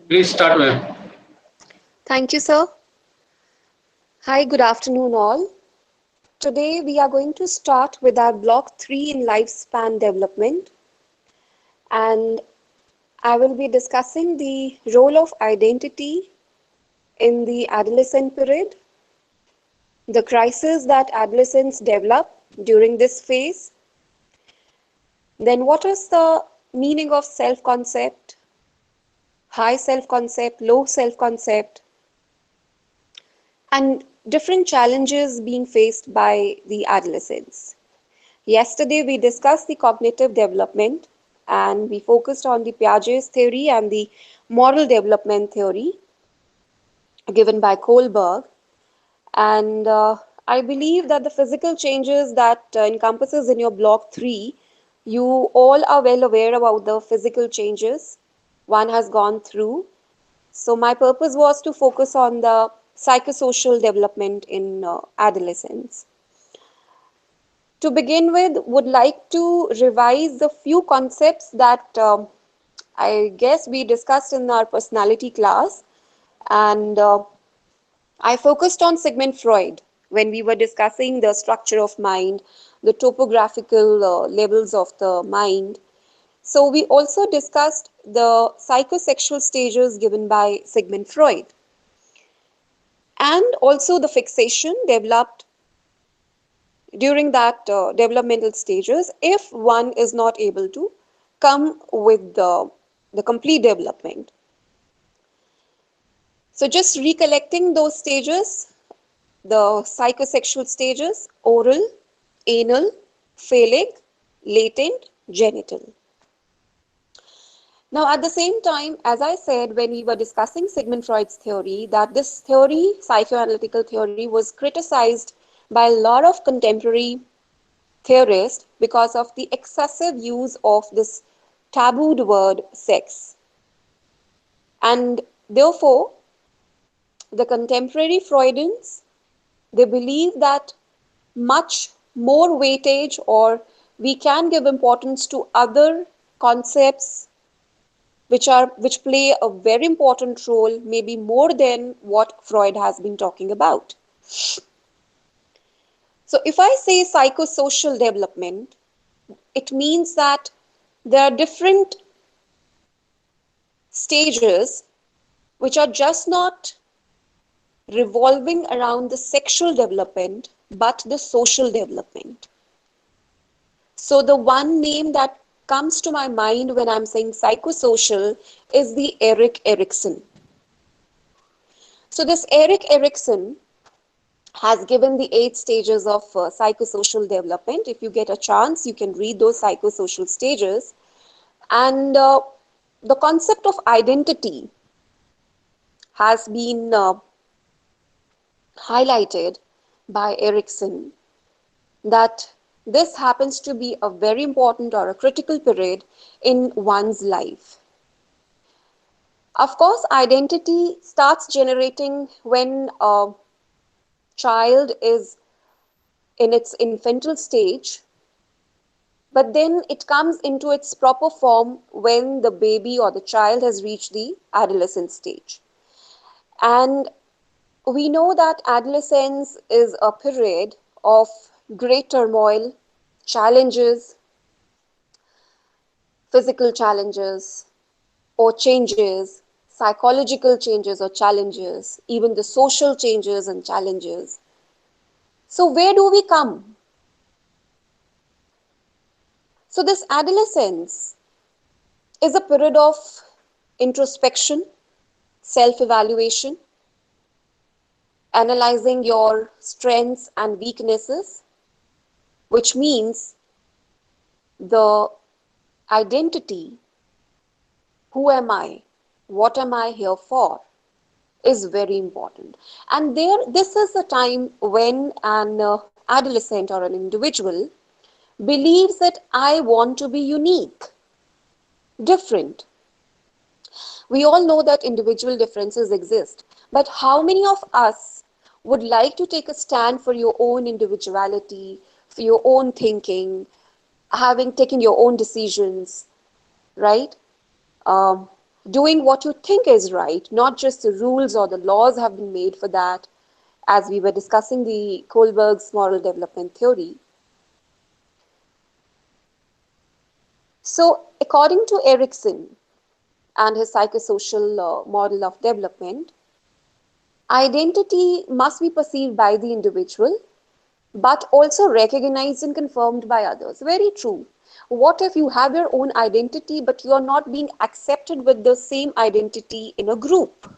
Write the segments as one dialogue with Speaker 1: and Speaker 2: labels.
Speaker 1: Please start with.
Speaker 2: Thank you, sir. Hi, good afternoon, all. Today, we are going to start with our block 3 in lifespan development, and I will be discussing the role of identity in the adolescent period, the crisis that adolescents develop during this phase, then what is the meaning of self concept, high self concept, low self concept, and different challenges being faced by the adolescents. Yesterday, we discussed the cognitive development and we focused on the Piaget's theory and the moral development theory given by Kohlberg. And I believe that the physical changes that encompasses in your block 3, you all are well aware about the physical changes one has gone through. So my purpose was to focus on the psychosocial development in adolescence. To begin with, would like to revise the few concepts that I guess we discussed in our personality class, and I focused on Sigmund Freud when we were discussing the structure of mind, the topographical levels of the mind. So we also discussed the psychosexual stages given by Sigmund Freud, and also the fixation developed during that developmental stages if one is not able to come with the complete development. So just recollecting those stages, the psychosexual stages: oral, anal, phallic, latent, genital. Now, at the same time, as I said when we were discussing Sigmund Freud's theory, that this theory, psychoanalytical theory, was criticized by a lot of contemporary theorists because of the excessive use of this tabooed word sex. And therefore, the contemporary Freudians, they believe that much more weightage, or we can give importance to other concepts which play a very important role, maybe more than what Freud has been talking about. So if I say psychosocial development, it means that there are different stages which are just not revolving around the sexual development, but the social development. So the one name that comes to my mind when I'm saying psychosocial is the Erik Erikson. So this Erik Erikson has given the 8 stages of psychosocial development. If you get a chance, you can read those psychosocial stages. And the concept of identity has been highlighted by Erikson, that this happens to be a very important or a critical period in one's life. Of course, identity starts generating when a child is in its infantile stage, but then it comes into its proper form when the baby or the child has reached the adolescent stage. And we know that adolescence is a period of great turmoil, challenges, physical challenges or changes, psychological changes or challenges, even the social changes and challenges. So where do we come? So this adolescence is a period of introspection, self-evaluation, analyzing your strengths and weaknesses, which means the identity, who am I, what am I here for, is very important. And this is the time when an adolescent or an individual believes that I want to be unique, different. We all know that individual differences exist, but how many of us would like to take a stand for your own individuality, for your own thinking, having taken your own decisions, right? Um, Doing what you think is right, not just the rules or the laws have been made for that, as we were discussing the Kohlberg's moral development theory. So, according to Erikson and his psychosocial model of development, identity must be perceived by the individual but also recognized and confirmed by others. Very true. What if you have your own identity, but you are not being accepted with the same identity in a group?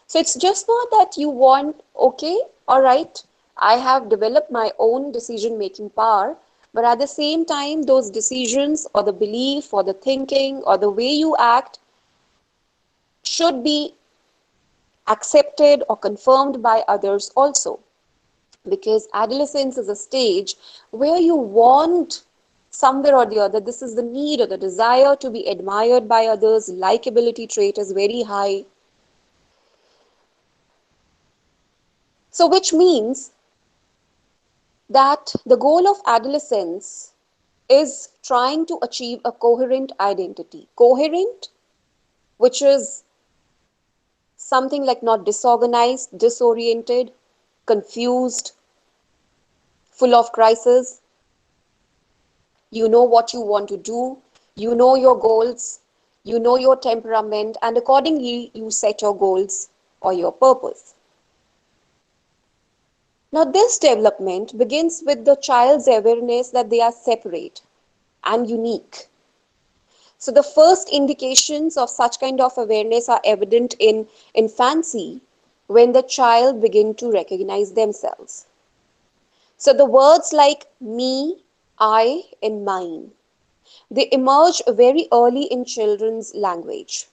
Speaker 2: So it's just not that you want, okay, all right, I have developed my own decision making power, but at the same time, those decisions or the belief or the thinking or the way you act should be accepted or confirmed by others also. Because adolescence is a stage where you want somewhere or the other, this is the need or the desire to be admired by others, likability trait is very high. So, which means that the goal of adolescence is trying to achieve a coherent identity. Coherent, which is something like not disorganized, disoriented, confused, full of crisis. You know what you want to do, you know your goals, you know your temperament, and accordingly, you set your goals or your purpose. Now, this development begins with the child's awareness that they are separate and unique. So, the first indications of such kind of awareness are evident in infancy when the child begin to recognize themselves. So, the words like me, I, and mine, they emerge very early in children's language.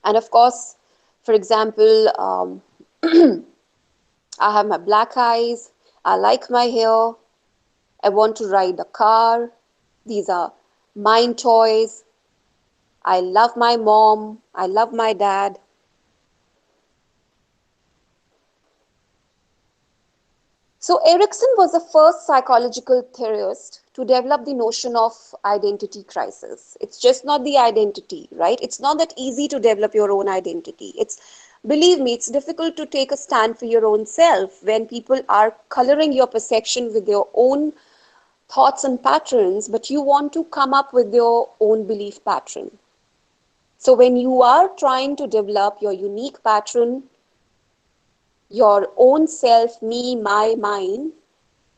Speaker 2: And of course, for example, I have my black eyes, I like my hair, I want to ride a car, these are mine toys, I love my mom, I love my dad. So, Erikson was the first psychological theorist to develop the notion of identity crisis. It's just not the identity, right? It's not that easy to develop your own identity. Believe me, it's difficult to take a stand for your own self when people are coloring your perception with their own thoughts and patterns, but you want to come up with your own belief pattern. So, when you are trying to develop your unique pattern, your own self, me, my, mine,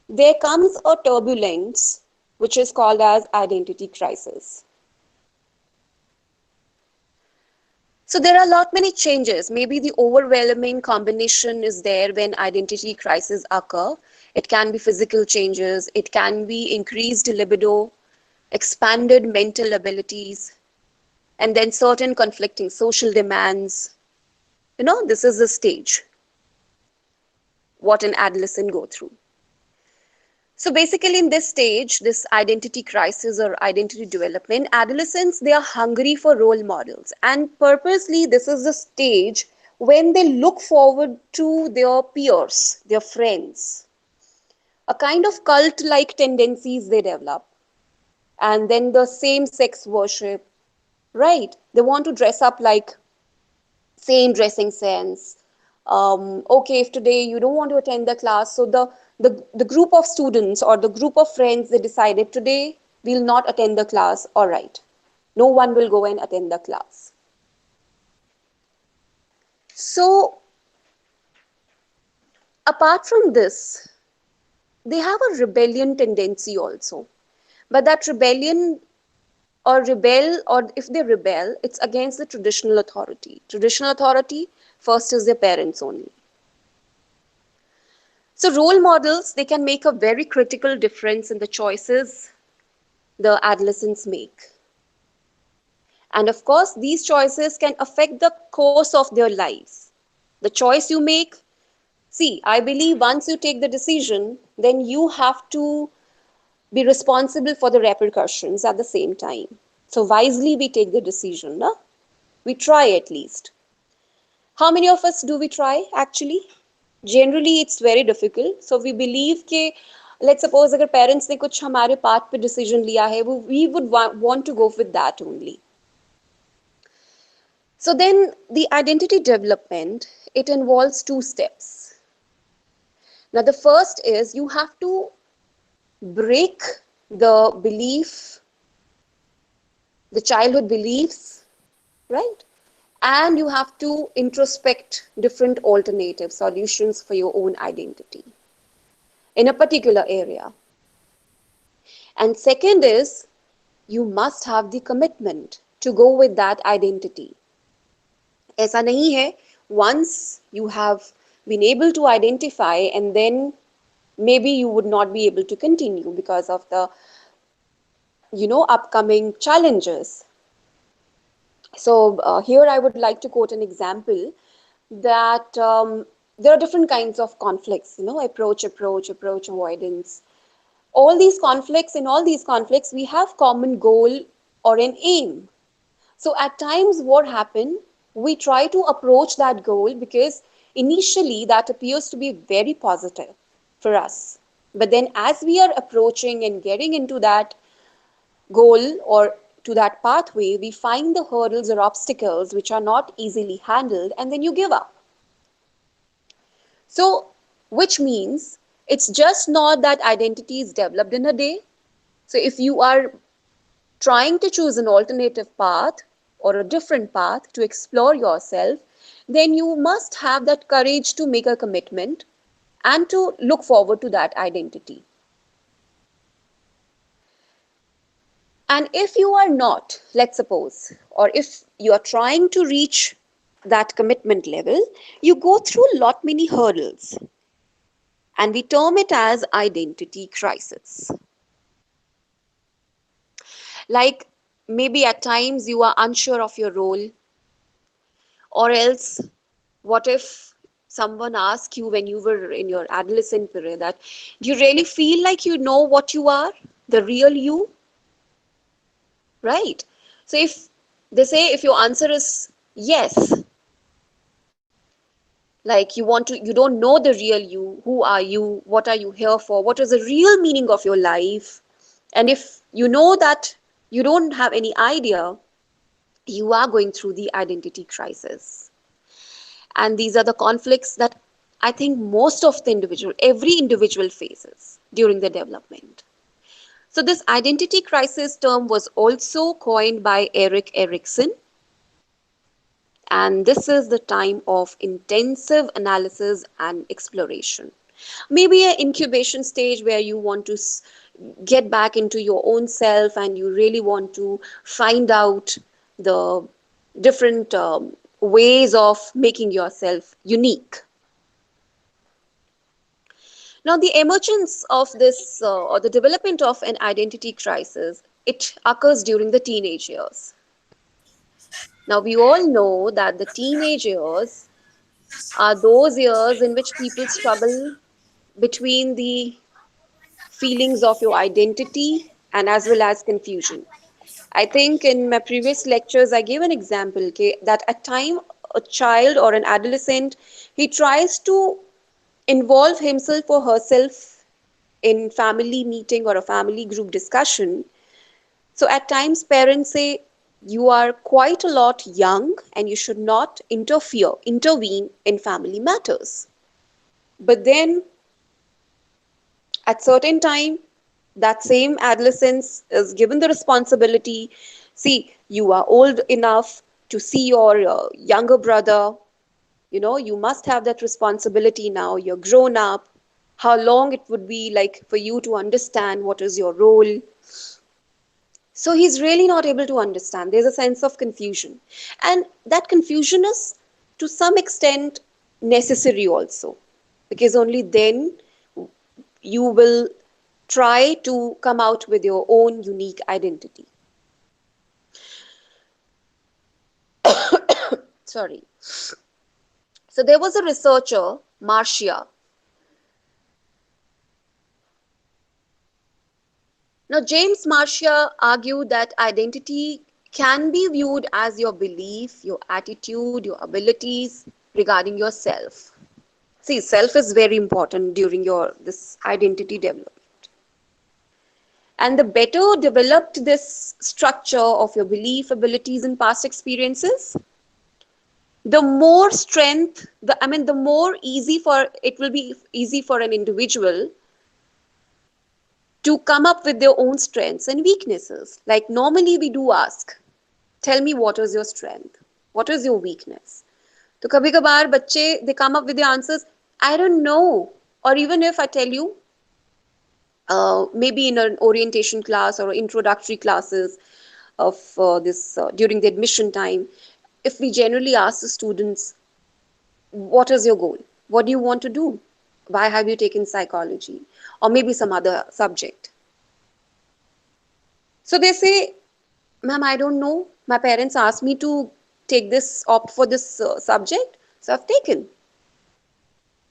Speaker 2: there comes a turbulence which is called as identity crisis. So there are a lot many changes. Maybe the overwhelming combination is there when identity crises occur. It can be physical changes, it can be increased libido, expanded mental abilities, and then certain conflicting social demands. This is the stage what an adolescent go through. So basically in this stage, this identity crisis or identity development, adolescents, they are hungry for role models. And purposely, this is the stage when they look forward to their peers, their friends. A kind of cult-like tendencies they develop. And then the same-sex worship, right? They want to dress up like same dressing sense. Okay, if today you don't want to attend the class, so the group of students or the group of friends, they decided today we'll not attend the class. All right, no one will go and attend the class. So apart from this, they have a rebellion tendency also, but that rebellion or rebel, or if they rebel, it's against the traditional authority. Traditional authority first is their parents only. So role models, they can make a very critical difference in the choices the adolescents make. And of course, these choices can affect the course of their lives. The choice you make, see, I believe once you take the decision, then you have to be responsible for the repercussions at the same time. So wisely we take the decision, no? We try at least. How many of us do we try actually? Generally, it's very difficult. So we believe that let's suppose अगर parents ने कुछ हमारे part पे decision लिया है, वो we would want to go with that only. So then the identity development, it involves two steps. Now the first is you have to break the belief, the childhood beliefs, right? And you have to introspect different alternative solutions for your own identity in a particular area. And second is you must have the commitment to go with that identity. ऐसा नहीं है, once you have been able to identify and then maybe you would not be able to continue because of the upcoming challenges. So here I would like to quote an example that there are different kinds of conflicts, approach avoidance. All these conflicts we have common goal or an aim. So at times what happen, we try to approach that goal because initially that appears to be very positive for us. But then as we are approaching and getting into that goal or to that pathway, we find the hurdles or obstacles which are not easily handled, and then you give up. So, which means it's just not that identity is developed in a day. So, if you are trying to choose an alternative path or a different path to explore yourself, then you must have that courage to make a commitment and to look forward to that identity. And if you are not, let's suppose, or if you are trying to reach that commitment level, you go through a lot many hurdles. And we term it as identity crisis. Like maybe at times you are unsure of your role, or else what if someone asks you when you were in your adolescent period that do you really feel like you know what you are, the real you, right? So if they say if your answer is yes, like you don't know the real you, who are you, what are you here for, what is the real meaning of your life, and if you know that you don't have any idea, you are going through the identity crisis. And these are the conflicts that I think every individual faces during the development. So this identity crisis term was also coined by Erik Erikson, and this is the time of intensive analysis and exploration. Maybe an incubation stage where you want to get back into your own self and you really want to find out the different ways of making yourself unique. Now, the emergence of this or the development of an identity crisis, it occurs during the teenage years. Now, we all know that the teenage years are those years in which people struggle between the feelings of your identity and as well as confusion. I think in my previous lectures, I gave an example okay, that at time a child or an adolescent, he tries to involve himself or herself in family meeting or a family group discussion. So at times parents say, you are quite a lot young and you should not intervene in family matters. But then at certain time, that same adolescence is given the responsibility. See, you are old enough to see your younger brother. You must have that responsibility now. You're grown up. How long it would be like for you to understand what is your role. So he's really not able to understand. There's a sense of confusion. And that confusion is to some extent necessary also. Because only then you will try to come out with your own unique identity. Sorry. So there was a researcher, Marcia. Now, James Marcia argued that identity can be viewed as your belief, your attitude, your abilities regarding yourself. See, self is very important during your this identity development. And the better developed this structure of your belief, abilities, and past experiences, the more strength, the more easy for it will be easy for an individual to come up with their own strengths and weaknesses. Like normally we do ask, tell me what is your strength? What is your weakness? तो कभी कभार बच्चे they come up with the answers, I don't know. Or even if I tell you, maybe in an orientation class or introductory classes of this during the admission time, if we generally ask the students, what is your goal? What do you want to do? Why have you taken psychology? Or maybe some other subject. So they say, ma'am, I don't know. My parents asked me to take this, opt for this subject. So I've taken.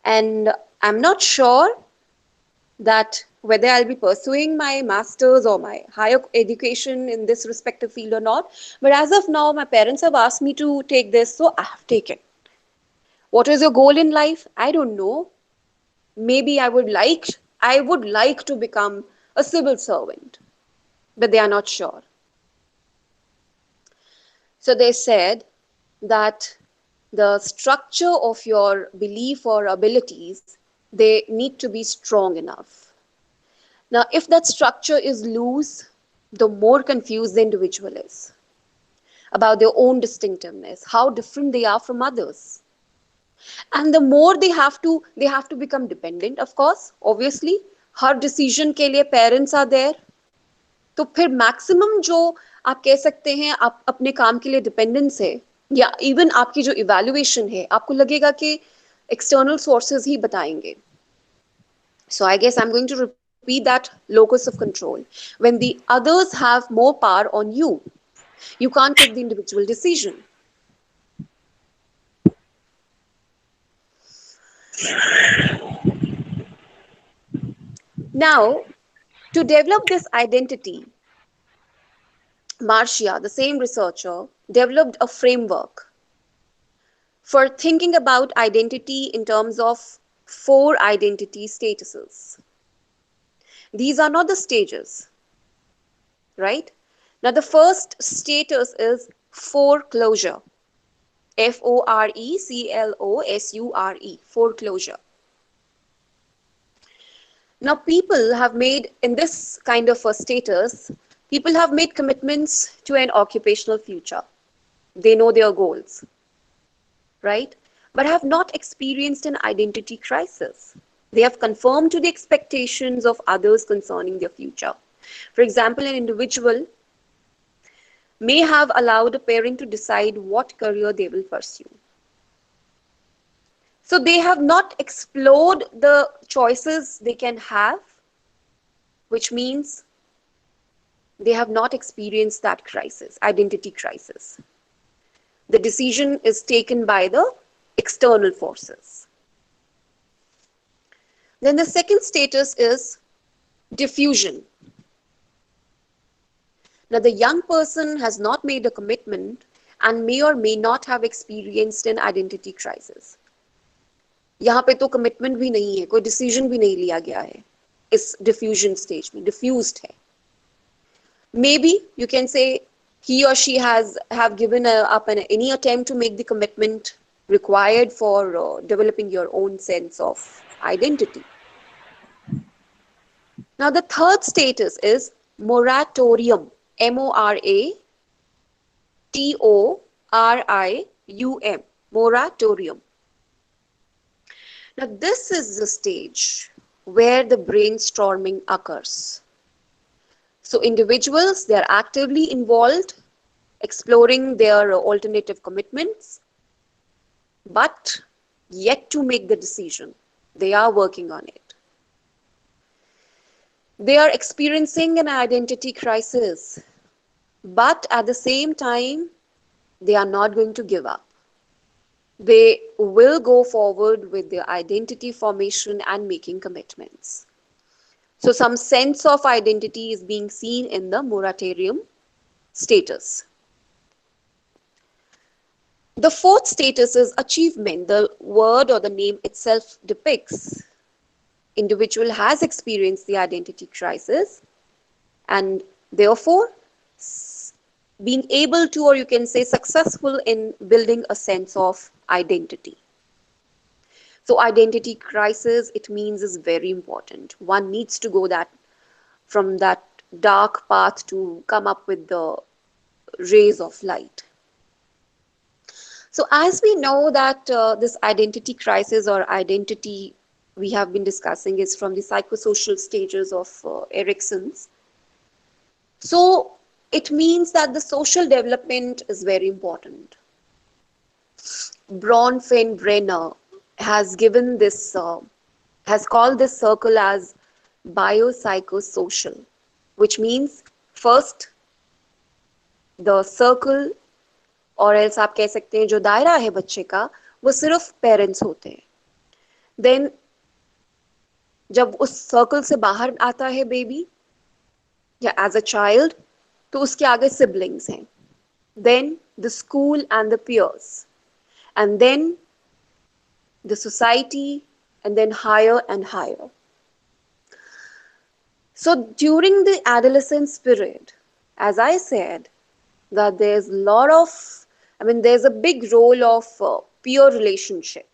Speaker 2: And I'm not sure that whether I'll be pursuing my master's or my higher education in this respective field or not. But as of now, my parents have asked me to take this, so I have taken. What is your goal in life? I don't know. Maybe I would like to become a civil servant, but they are not sure. So they said that the structure of your belief or abilities, they need to be strong enough. Now, if that structure is loose, the more confused the individual is about their own distinctiveness, how different they are from others. And the more they have to become dependent, of course, obviously. Her decision के लिए parents are there, तो फिर maximum जो आप कह सकते हैं आप अपने काम के लिए डिपेंडेंस है, या इवन आपकी जो इवैल्यूएशन है, आपको लगेगा कि एक्सटर्नल सोर्सेज ही बताएंगे. So I guess I'm going to repeat that locus of control. When the others have more power on you, you can't take the individual decision. Now, to develop this identity, Marcia, the same researcher, developed a framework for thinking about identity in terms of 4 identity statuses. These are not the stages, right? Now, the first status is foreclosure. Foreclosure, foreclosure. Now, people have made, in this kind of a status, people have made commitments to an occupational future. They know their goals, right? But have not experienced an identity crisis. They have conformed to the expectations of others concerning their future. For example, an individual may have allowed a parent to decide what career they will pursue. So they have not explored the choices they can have, which means they have not experienced that crisis, identity crisis. The decision is taken by the external forces. Then the second status is diffusion. Now, the young person has not made a commitment and may or may not have experienced an identity crisis. यहाँ पे तो commitment भी नहीं है, कोई decision भी नहीं लिया गया है इस डिफ्यूजन स्टेज में, डिफ्यूज्ड है. Maybe you can say he or she have given up any attempt to make the commitment required for developing your own sense of identity. Now, the third status is moratorium. MORATORIUM. Moratorium. Now, this is the stage where the brainstorming occurs. So, individuals, they are actively involved, exploring their alternative commitments, but yet to make the decision. They are working on it. They are experiencing an identity crisis, but at the same time, they are not going to give up. They will go forward with their identity formation and making commitments. So some sense of identity is being seen in the moratorium status. The fourth status is achievement. The word or the name itself depicts individual has experienced the identity crisis, and therefore being able to, or you can say successful in building a sense of identity. So identity crisis, it means, is very important. One needs to go that from that dark path to come up with the rays of light. So as we know that this identity crisis or identity we have been discussing is from the psychosocial stages of Erickson's. So it means that the social development is very important. Bronfenbrenner has given this, has called this circle as biopsychosocial, which means first the circle, और else आप कह सकते हैं जो दायरा है बच्चे का वो सिर्फ पेरेंट्स होते हैं. देन जब उस सर्कल से बाहर आता है बेबी या एज अ चाइल्ड तो उसके आगे सिबलिंग्स हैं, then the school and the peers, and then the society, and then higher and higher. So during the adolescence period, as I said, that there's a lot of, I mean, there's a big role of peer relationship.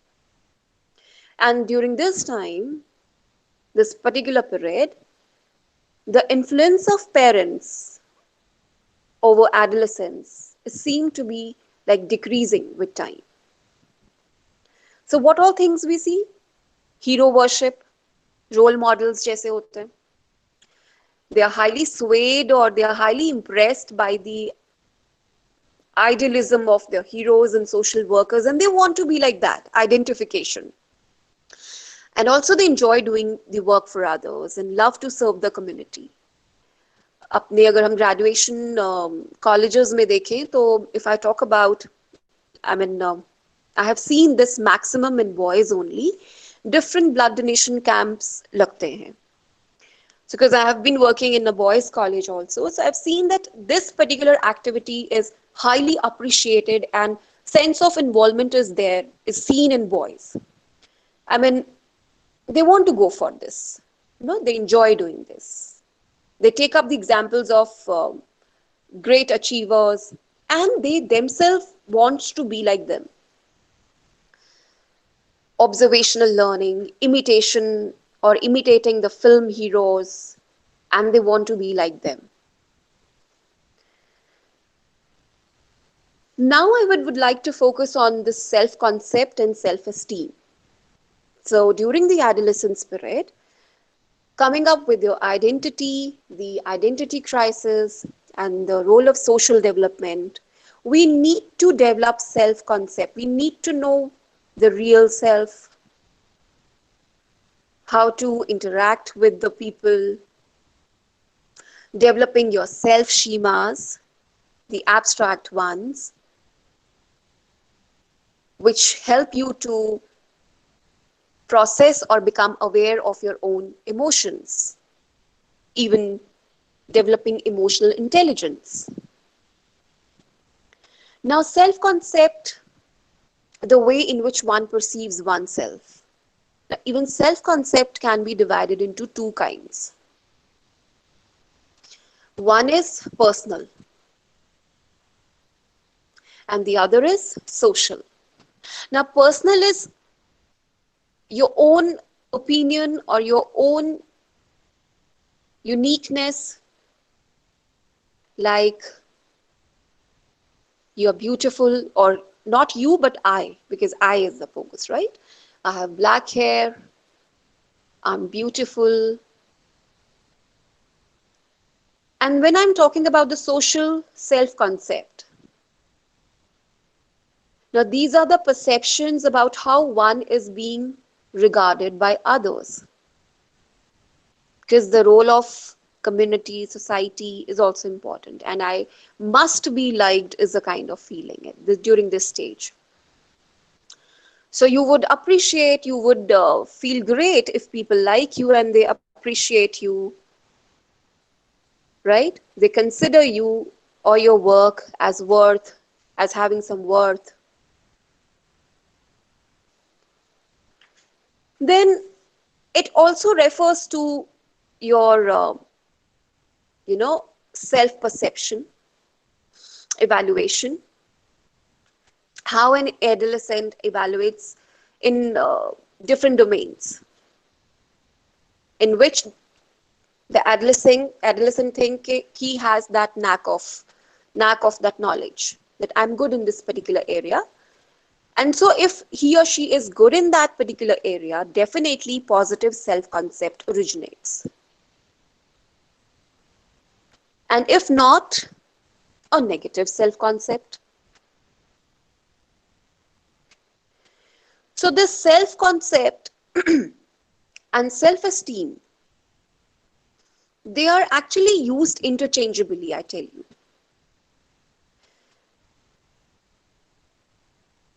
Speaker 2: And during this time, this particular period, the influence of parents over adolescence is seen to be like decreasing with time. So what all things we see? Hero worship, role models जैसे होते हैं. They are highly swayed or they are highly impressed by the idealism of their heroes and social workers, and they want to be like that, identification. And also they enjoy doing the work for others and love to serve the community. अपने अगर हम graduation colleges में देखें तो if I talk about, I mean, I have seen this maximum in boys only. Different blood donation camps लगते हैं. So because I have been working in a boys' college also, so I've seen that this particular activity is highly appreciated and sense of involvement is there, is seen in boys. I mean, they want to go for this. You know, they enjoy doing this. They take up the examples of great achievers and they themselves want to be like them. Observational learning, imitation, or imitating the film heroes, and they want to be like them. Now I would like to focus on this self-concept and self-esteem. So during the adolescence period, coming up with your identity, the identity crisis, and the role of social development, we need to develop self-concept. We need to know the real self, how to interact with the people, developing your self-schemas, the abstract ones, which help you to process or become aware of your own emotions, even developing emotional intelligence. Now, self-concept, the way in which one perceives oneself. Now, even self-concept can be divided into two kinds. One is personal, and the other is social. Now, personal is your own opinion or your own uniqueness, like you're beautiful, or not you, but I, because I is the focus, right? I have black hair, I'm beautiful. And when I'm talking about the social self-concept, now these are the perceptions about how one is being regarded by others. Because the role of community, society is also important. And I must be liked is a kind of feeling during this stage. So you would appreciate, you would feel great if people like you and they appreciate you, right? They consider you or your work as worth, as having some worth. Then it also refers to your you know, self-perception, evaluation, how an adolescent evaluates in different domains, in which the adolescent think he has that knack of that knowledge, that I'm good in this particular area. And so if he or she is good in that particular area, definitely positive self-concept originates. And if not, a negative self-concept. So this self-concept and self-esteem, they are actually used interchangeably, I tell you.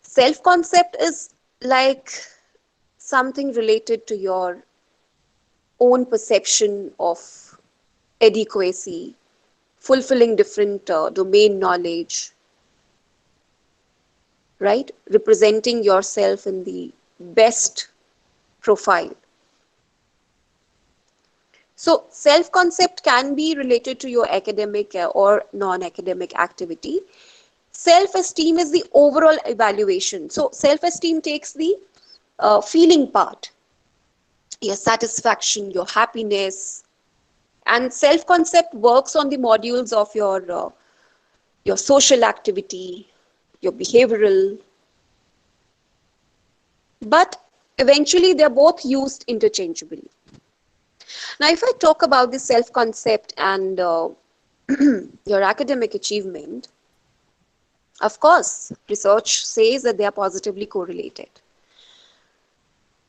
Speaker 2: Self-concept is like something related to your own perception of adequacy, fulfilling different domain knowledge, right? Representing yourself in the best profile. So self-concept can be related to your academic or non-academic activity. Self-esteem is the overall evaluation. So self-esteem takes the feeling part, your satisfaction, your happiness, and self-concept works on the modules of your social activity, your behavioral, but eventually they're both used interchangeably. Now, if I talk about the self-concept and your academic achievement, of course, research says that they are positively correlated.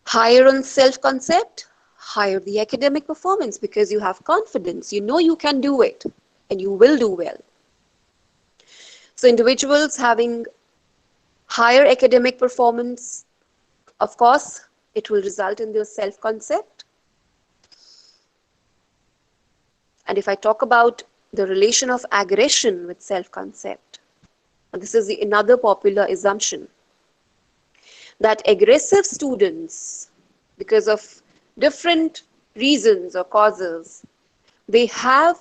Speaker 2: Higher on self-concept, higher the academic performance, because you have confidence, you know you can do it and you will do well. So individuals having higher academic performance, of course, it will result in their self-concept. And if I talk about the relation of aggression with self-concept, this is another popular assumption, that aggressive students, because of different reasons or causes, they have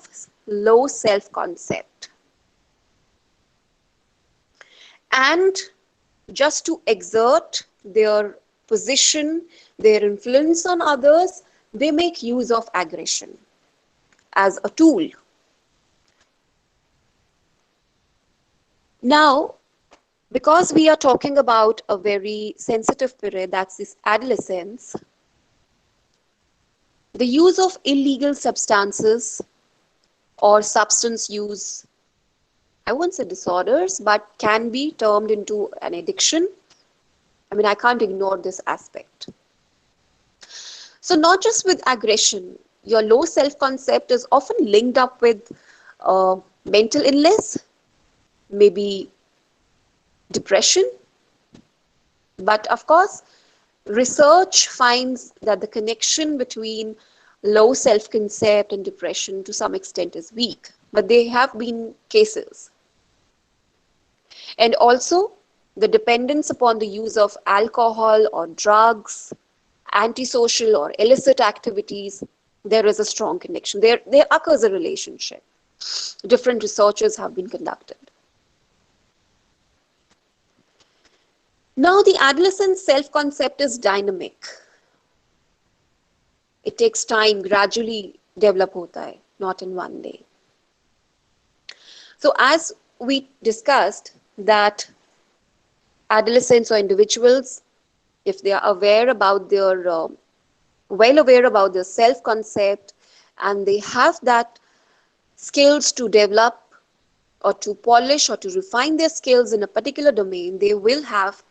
Speaker 2: low self-concept. And just to exert their position, their influence on others, they make use of aggression as a tool. Now, because we are talking about a very sensitive period, that's this adolescence, the use of illegal substances or substance use, I won't say disorders, but can be termed into an addiction. I mean, I can't ignore this aspect. So not just with aggression, your low self-concept is often linked up with mental illness, maybe depression. But of course, research finds that the connection between low self-concept and depression to some extent is weak, but there have been cases. And also, the dependence upon the use of alcohol or drugs, antisocial or illicit activities, there is a strong connection. There occurs a relationship. Different researches have been conducted. Now, the adolescent self-concept is dynamic. It takes time, gradually develop hota hai, not in one day. So as we discussed that adolescents or individuals, if they are aware about their, well aware about their self-concept, and they have that skills to develop or to polish or to refine their skills in a particular domain, they will have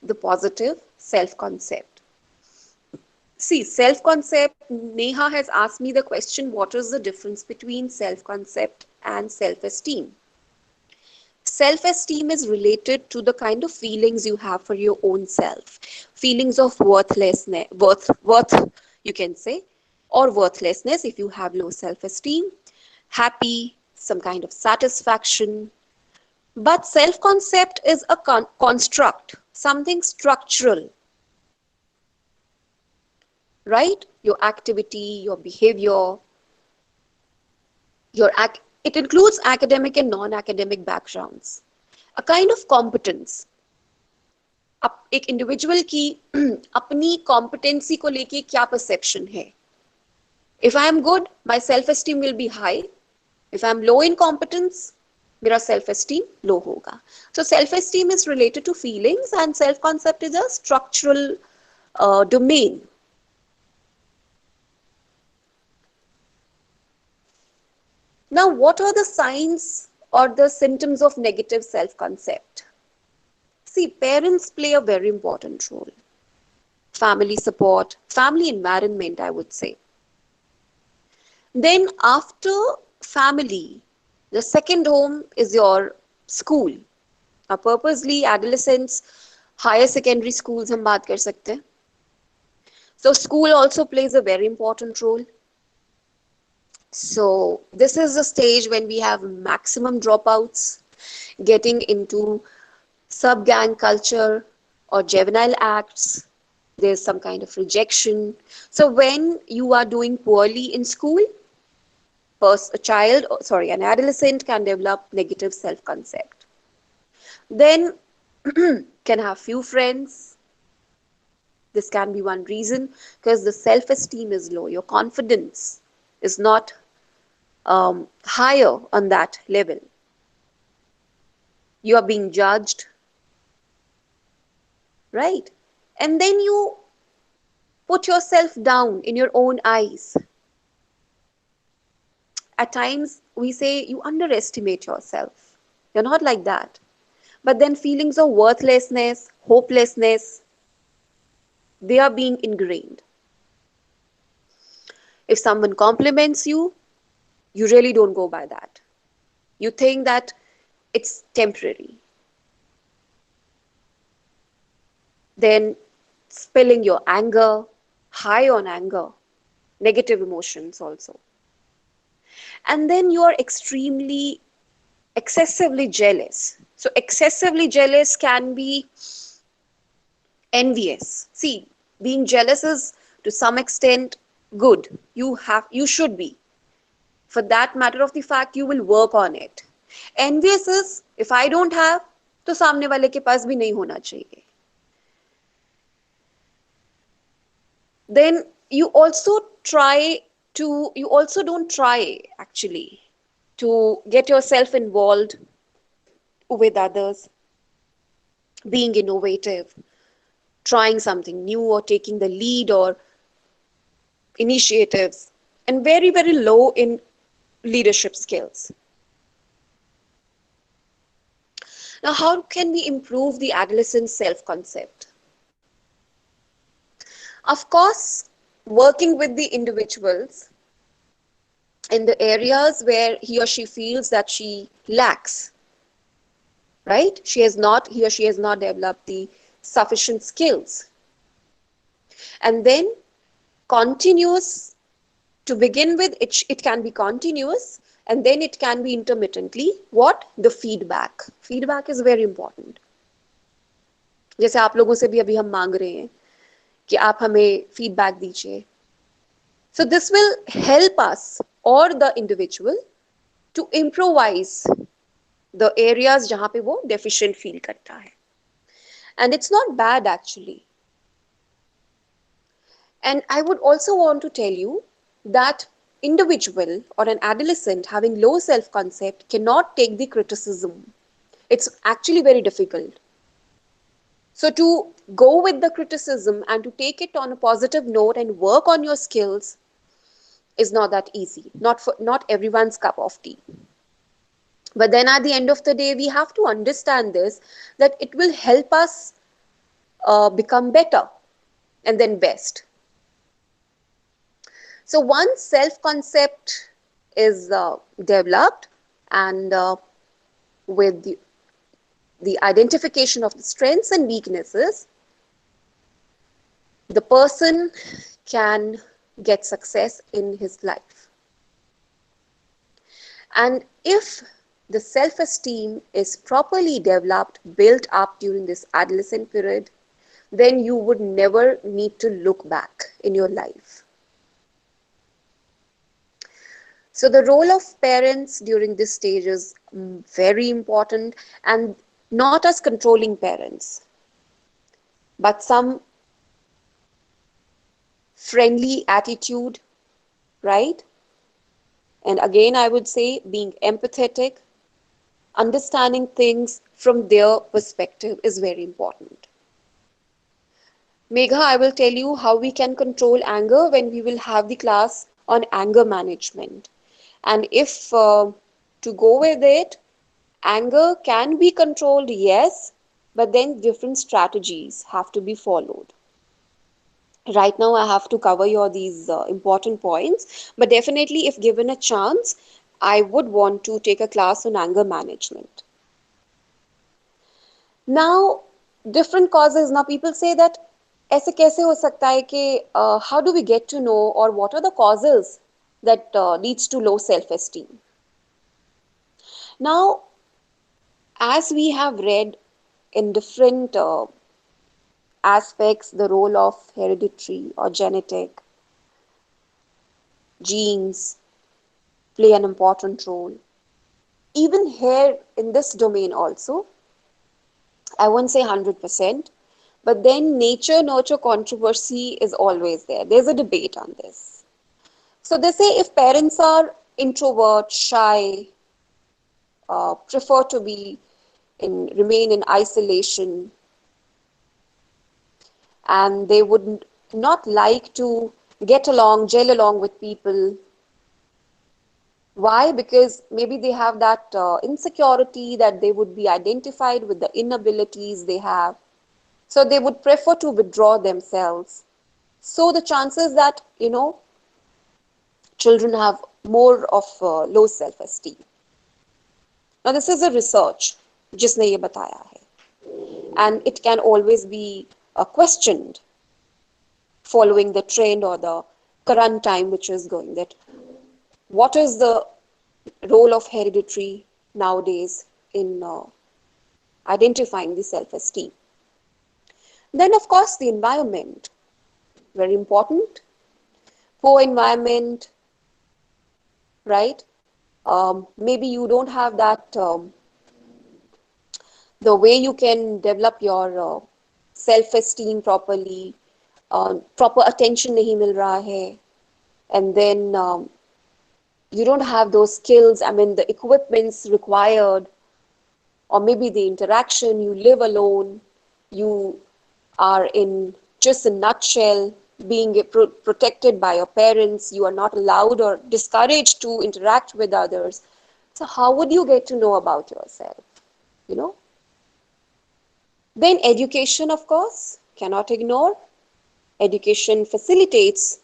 Speaker 2: the positive self-concept. See, self-concept, Neha has asked me the question, what is the difference between self-concept and self-esteem? Self-esteem is related to the kind of feelings you have for your own self. Feelings of worthlessness, worth, you can say, or worthlessness if you have low self-esteem, happy, some kind of satisfaction. But self-concept is a construct, something structural, right? Your activity, your behavior, It includes academic and non-academic backgrounds. A kind of competence. एक individual की अपनी competency को लेके क्या perception है. If I am good, my self-esteem will be high. If I am low in competence, मेरा self-esteem low होगा. So self-esteem is related to feelings and self-concept is a structural domain. Now, what are the signs or the symptoms of negative self-concept? See, parents play a very important role. Family support, family environment, I would say. Then after family, the second home is your school. Now, purposely, adolescents, higher secondary schools हम बात कर सकते हैं. So school also plays a very important role. So this is the stage when we have maximum dropouts, getting into sub-gang culture or juvenile acts. There's some kind of rejection. So when you are doing poorly in school, an adolescent can develop negative self-concept. Then can have few friends. This can be one reason because the self-esteem is low. Your confidence is not higher on that level. You are being judged, right? And then you put yourself down in your own eyes. At times we say you underestimate yourself. You're not like that. But then feelings of worthlessness, hopelessness, they are being ingrained. If someone compliments you, you really don't go by that. You think that it's temporary. Then spilling your anger, high on anger, negative emotions also. And then you are excessively jealous. So excessively jealous can be envious. See, being jealous is to some extent good. You should be. For that matter of the fact, you will work on it. Envious is, if I don't have, तो सामने वाले के पास भी नहीं होना चाहिए. Then you also don't try actually to get yourself involved with others, being innovative, trying something new or taking the lead or initiatives, and very, very low in leadership skills. Now, how can we improve the adolescent self-concept? Of course, working with the individuals in the areas where he or she feels that she lacks, right? He or she has not developed the sufficient skills. And then continuous, to begin with, it can be continuous, and then it can be intermittently. What? The feedback. Feedback is very important. जैसे आप लोगों से भी अभी हम मांग रहे हैं कि आप हमें feedback दीजिए. So this will help us or the individual to improvise the areas जहाँ पे वो deficient feel करता है. And it's not bad actually. And I would also want to tell you that individual or an adolescent having low self-concept cannot take the criticism. It's actually very difficult. So to go with the criticism and to take it on a positive note and work on your skills is not that easy. Not everyone's cup of tea. But then at the end of the day, we have to understand this, that it will help us become better and then best. So once self-concept is developed and with the identification of the strengths and weaknesses, the person can get success in his life. And if the self-esteem is properly developed, built up during this adolescent period, then you would never need to look back in your life. So the role of parents during this stage is very important, and not as controlling parents, but some friendly attitude, right? And again, I would say being empathetic, understanding things from their perspective is very important. Megha, I will tell you how we can control anger when we will have the class on anger management. And if to go with it, anger can be controlled, yes, but then different strategies have to be followed. Right now, I have to cover your these important points, but definitely, if given a chance, I would want to take a class on anger management. Now, different causes. Now, people say that ऐसे कैसे हो सकता है कि how do we get to know or what are the causes that leads to low self-esteem? Now, as we have read in different aspects, the role of hereditary or genetic genes play an important role. Even here in this domain also, I won't say 100%, but then nature nurture controversy is always there. There's a debate on this. So they say if parents are introvert, shy, prefer to be remain in isolation, and they would not like to get along, gel along with people. Why? Because maybe they have that insecurity that they would be identified with the inabilities they have. So they would prefer to withdraw themselves. So the chances that, children have more of low self-esteem. Now this is a research जिसने ये बताया है. And it can always be questioned following the trend or the current time which is going, that what is the role of hereditary nowadays in identifying the self-esteem. Then, of course, the environment, very important. Poor environment, right? Maybe you don't have that, the way you can develop your self-esteem properly, proper attention नहीं मिल रहा है, and then you don't have those skills, I mean, the equipments required, or maybe the interaction, you live alone, you are in just a nutshell being protected by your parents, you are not allowed or discouraged to interact with others. So how would you get to know about yourself? You know? Then education, of course, cannot ignore. Education facilitates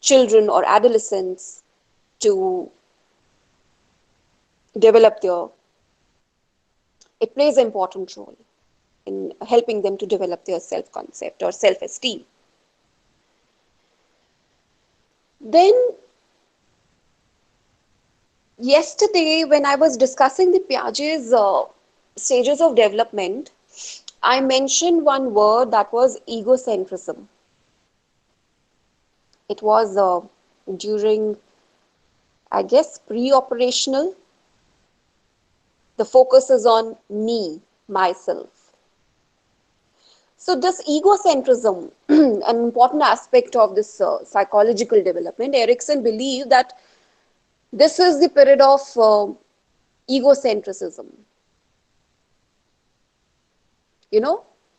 Speaker 2: children or adolescents to develop it plays an important role in helping them to develop their self-concept or self-esteem. Then, yesterday when I was discussing the Piaget's stages of development, I mentioned one word that was egocentrism. It was during, I guess, pre-operational. The focus is on me, myself. So this egocentrism, an important aspect of this psychological development, Erikson believed that this is the period of egocentrism.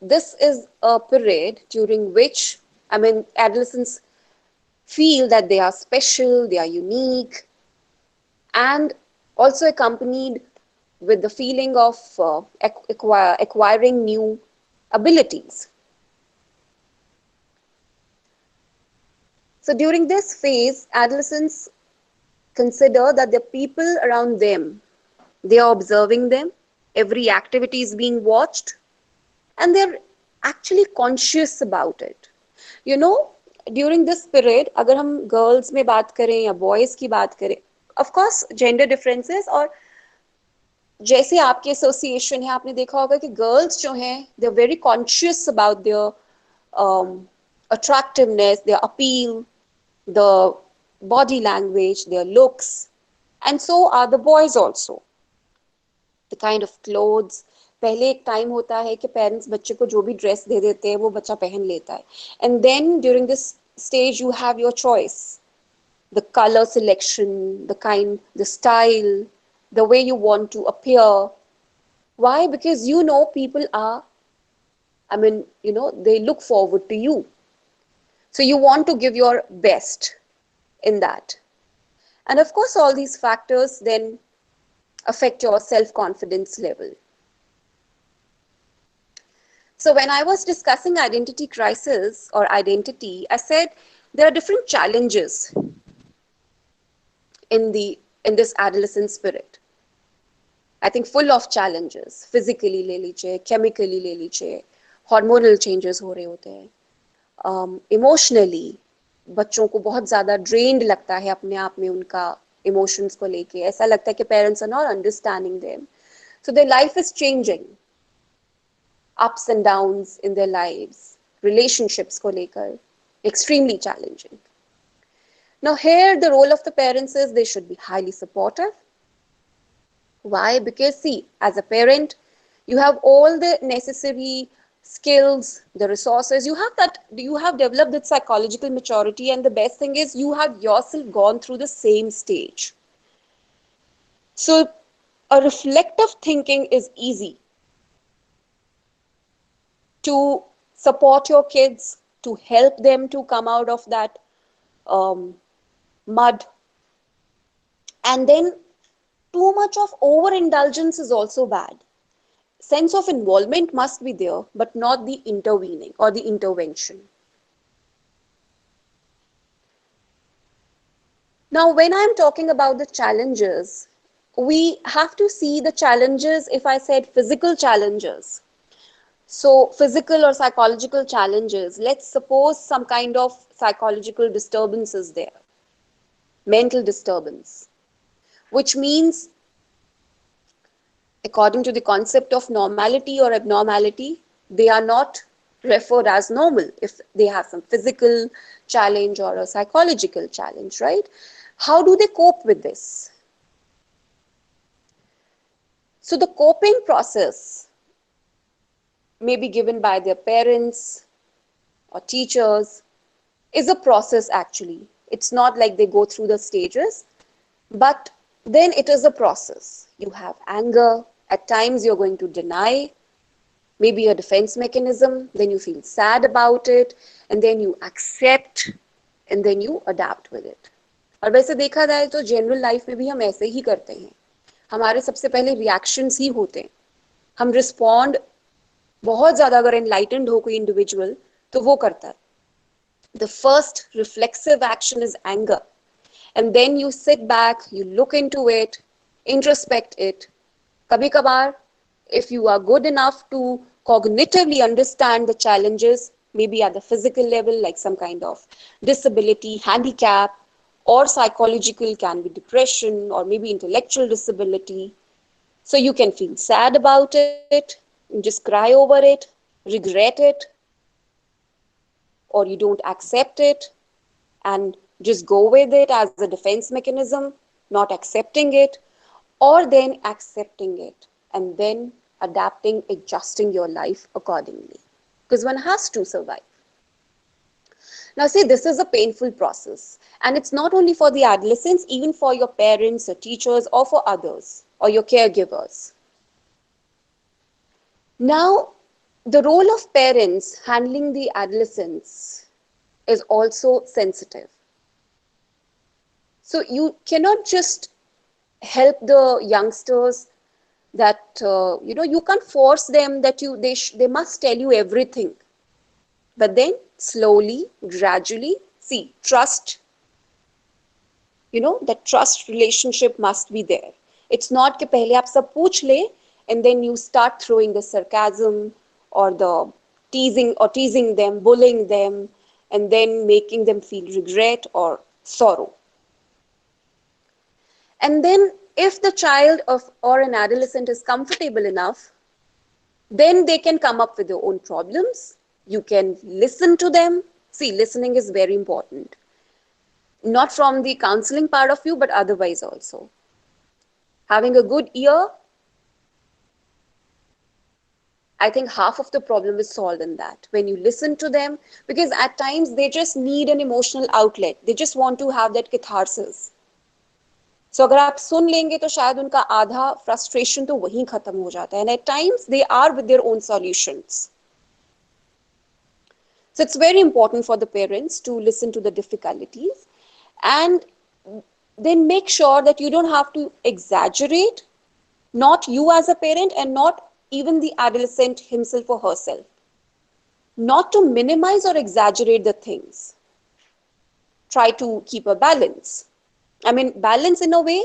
Speaker 2: This is a period during which, I mean, adolescents feel that they are special, they are unique, and also accompanied with the feeling of acquiring new abilities. So during this phase, adolescents consider that the people around them, they are observing them, every activity is being watched, and they're actually conscious about it. During this period, अगर हम girls में बात करें या boys की बात करें, of course gender differences, और जैसे आपके एसोसिएशन है, आपने देखा होगा कि गर्ल्स जो हैं, they are very conscious about their attractiveness, their appeal, the body language, their looks, and so are the boys also. The kind of clothes. पहले एक टाइम होता है कि पेरेंट्स बच्चे को जो भी ड्रेस दे देते हैं वो बच्चा पहन लेता है, and then during this stage you have your choice, the color selection, the kind, the style, the way you want to appear. Why? Because you know people are, I mean, they look forward to you. So you want to give your best in that. And of course, all these factors then affect your self-confidence level. So when I was discussing identity crisis or identity, I said there are different challenges in this adolescent spirit. I think full of challenges. Physically ले लीजिए, chemically ले लीजिए, hormonal changes हो रहे होते हैं. Emotionally, बच्चों को बहुत ज़्यादा drained लगता है अपने आप में उनका emotions को लेके. ऐसा लगता है कि parents are not understanding them. So their life is changing. Ups and downs in their lives. Relationships को लेकर. Extremely challenging. Now here the role of the parents is they should be highly supportive. Why? Because see, as a parent, you have all the necessary skills, the resources, you have developed that psychological maturity, and the best thing is you have yourself gone through the same stage. So a reflective thinking is easy to support your kids, to help them to come out of that mud. And then too much of overindulgence is also bad. Sense of involvement must be there, but not the intervening or the intervention. Now, when I'm talking about the challenges, we have to see the challenges, if I said physical challenges. So physical or psychological challenges, let's suppose some kind of psychological disturbance is there, mental disturbance, which means according to the concept of normality or abnormality, they are not referred as normal if they have some physical challenge or a psychological challenge, right? How do they cope with this? So the coping process may be given by their parents or teachers is a process actually. It's not like they go through the stages, but then it is a process. You have anger, at times you're going to deny, maybe a defense mechanism, then you feel sad about it, and then you accept, and then you adapt with it. और वैसे देखा जाए तो general life में भी हम ऐसे ही करते हैं. हमारे सबसे पहले रिएक्शंस ही होते हैं. हम रिस्पॉन्ड बहुत ज़्यादा अगर एनलाइटेंड हो कोई इंडिविजुअल तो वो करता है. The first reflexive action is anger. And then you sit back, you look into it, introspect it. Kabhi kabar, if you are good enough to cognitively understand the challenges, maybe at the physical level, like some kind of disability, handicap, or psychological, can be depression, or maybe intellectual disability. So you can feel sad about it, just cry over it, regret it, or you don't accept it and just go with it as a defense mechanism, not accepting it, or then accepting it and then adapting, adjusting your life accordingly. Because one has to survive. Now see, this is a painful process, and it's not only for the adolescents, even for your parents or teachers or for others or your caregivers. Now, the role of parents handling the adolescents is also sensitive. So you cannot just help the youngsters that you can't force them that they must tell you everything. But then slowly, gradually, see, trust, that trust relationship must be there. It's not कि पहले आप सब पूछ ले and then you start throwing the sarcasm or the teasing them, bullying them, and then making them feel regret or sorrow. And then if the child or an adolescent is comfortable enough, then they can come up with their own problems. You can listen to them. See, listening is very important. not from the counseling part of view, but otherwise also. Having a good ear, I think half of the problem is solved in that. When you listen to them, because at times they just need an emotional outlet. They just want to have that catharsis. So अगर आप सुन लेंगे तो शायद उनका आधा frustration तो वहीं खत्म हो जाता है. And at times they are with their own solutions. So it's very important for the parents to listen to the difficulties and then make sure that you don't have to exaggerate, not you as a parent and not even the adolescent himself or herself. Not to minimize or exaggerate the things. Try to keep a balance. I mean, balance in a way,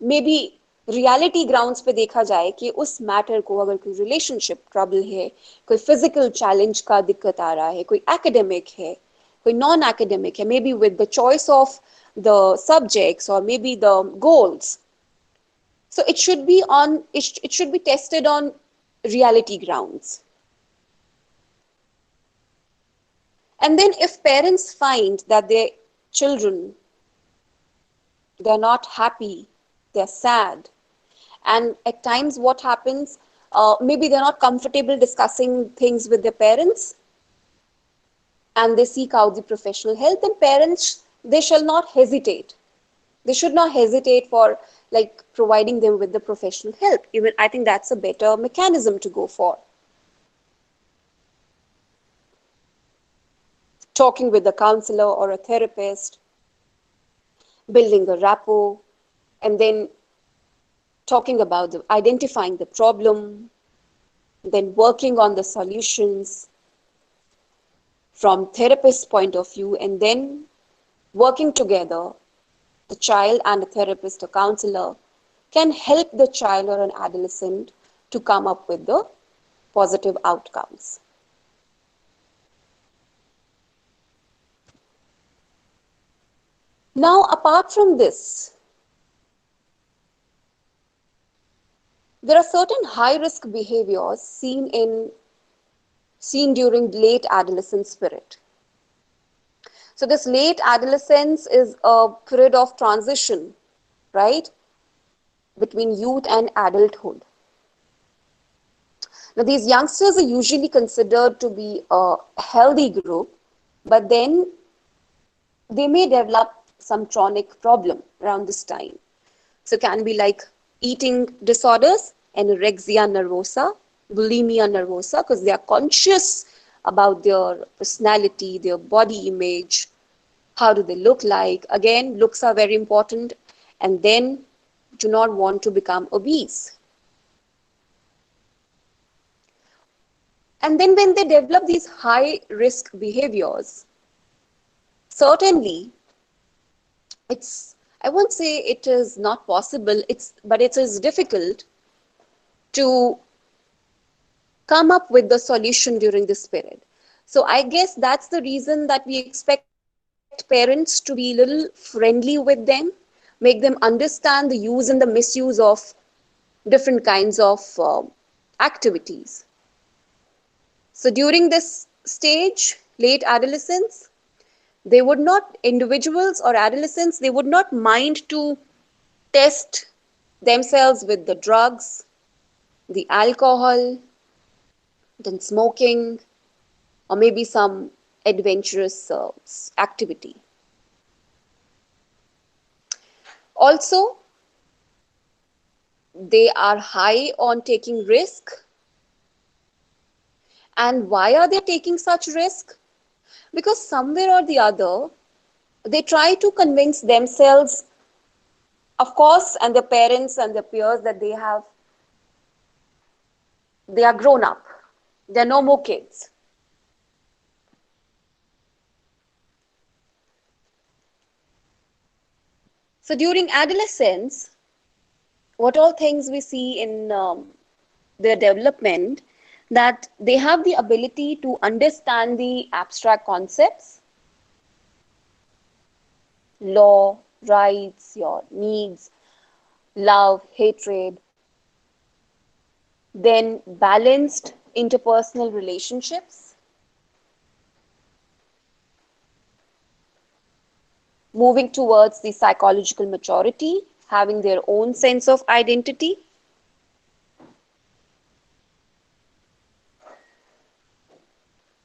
Speaker 2: maybe reality grounds पे देखा जाए कि उस matter को अगर कोई relationship trouble है, कोई फिजिकल चैलेंज का दिक्कत आ रहा है, कोई एकेडमिक है, कोई नॉन एकेडमिक है, maybe with the choice of the subjects और maybe the goals. So it should be tested on reality grounds. And then if parents find that their children, they're not happy, they're sad, and at times what happens, maybe they're not comfortable discussing things with their parents and they seek out the professional help, then parents, they shall not hesitate. They should not hesitate for like providing them with the professional help. Even I think that's a better mechanism to go for. Talking with a counselor or a therapist, building a rapport, and then talking about identifying the problem, then working on the solutions from therapist's point of view, and then working together, the child and a therapist or counselor can help the child or an adolescent to come up with the positive outcomes. Now, apart from this, there are certain high-risk behaviors seen during late adolescent spirit. So this late adolescence is a period of transition, right, between youth and adulthood. Now these youngsters are usually considered to be a healthy group, but then they may develop some chronic problem around this time. So it can be like eating disorders, anorexia nervosa, bulimia nervosa, because they are conscious about their personality, their body image, how do they look like. Again, looks are very important, and then do not want to become obese. And then when they develop these high risk behaviors, certainly I won't say it is not possible, but it is difficult to come up with the solution during this period. So I guess that's the reason that we expect parents to be a little friendly with them, make them understand the use and the misuse of different kinds of activities. So during this stage, late adolescence, individuals or adolescents, they would not mind to test themselves with the drugs, the alcohol, then smoking, or maybe some adventurous activity. Also, they are high on taking risk. And why are they taking such risk? Because somewhere or the other, they try to convince themselves, of course, and their parents and their peers that they are grown up. There are no more kids. So during adolescence, what all things we see in their development, that they have the ability to understand the abstract concepts, law, rights, your needs, love, hatred, then balanced interpersonal relationships, moving towards the psychological maturity, having their own sense of identity,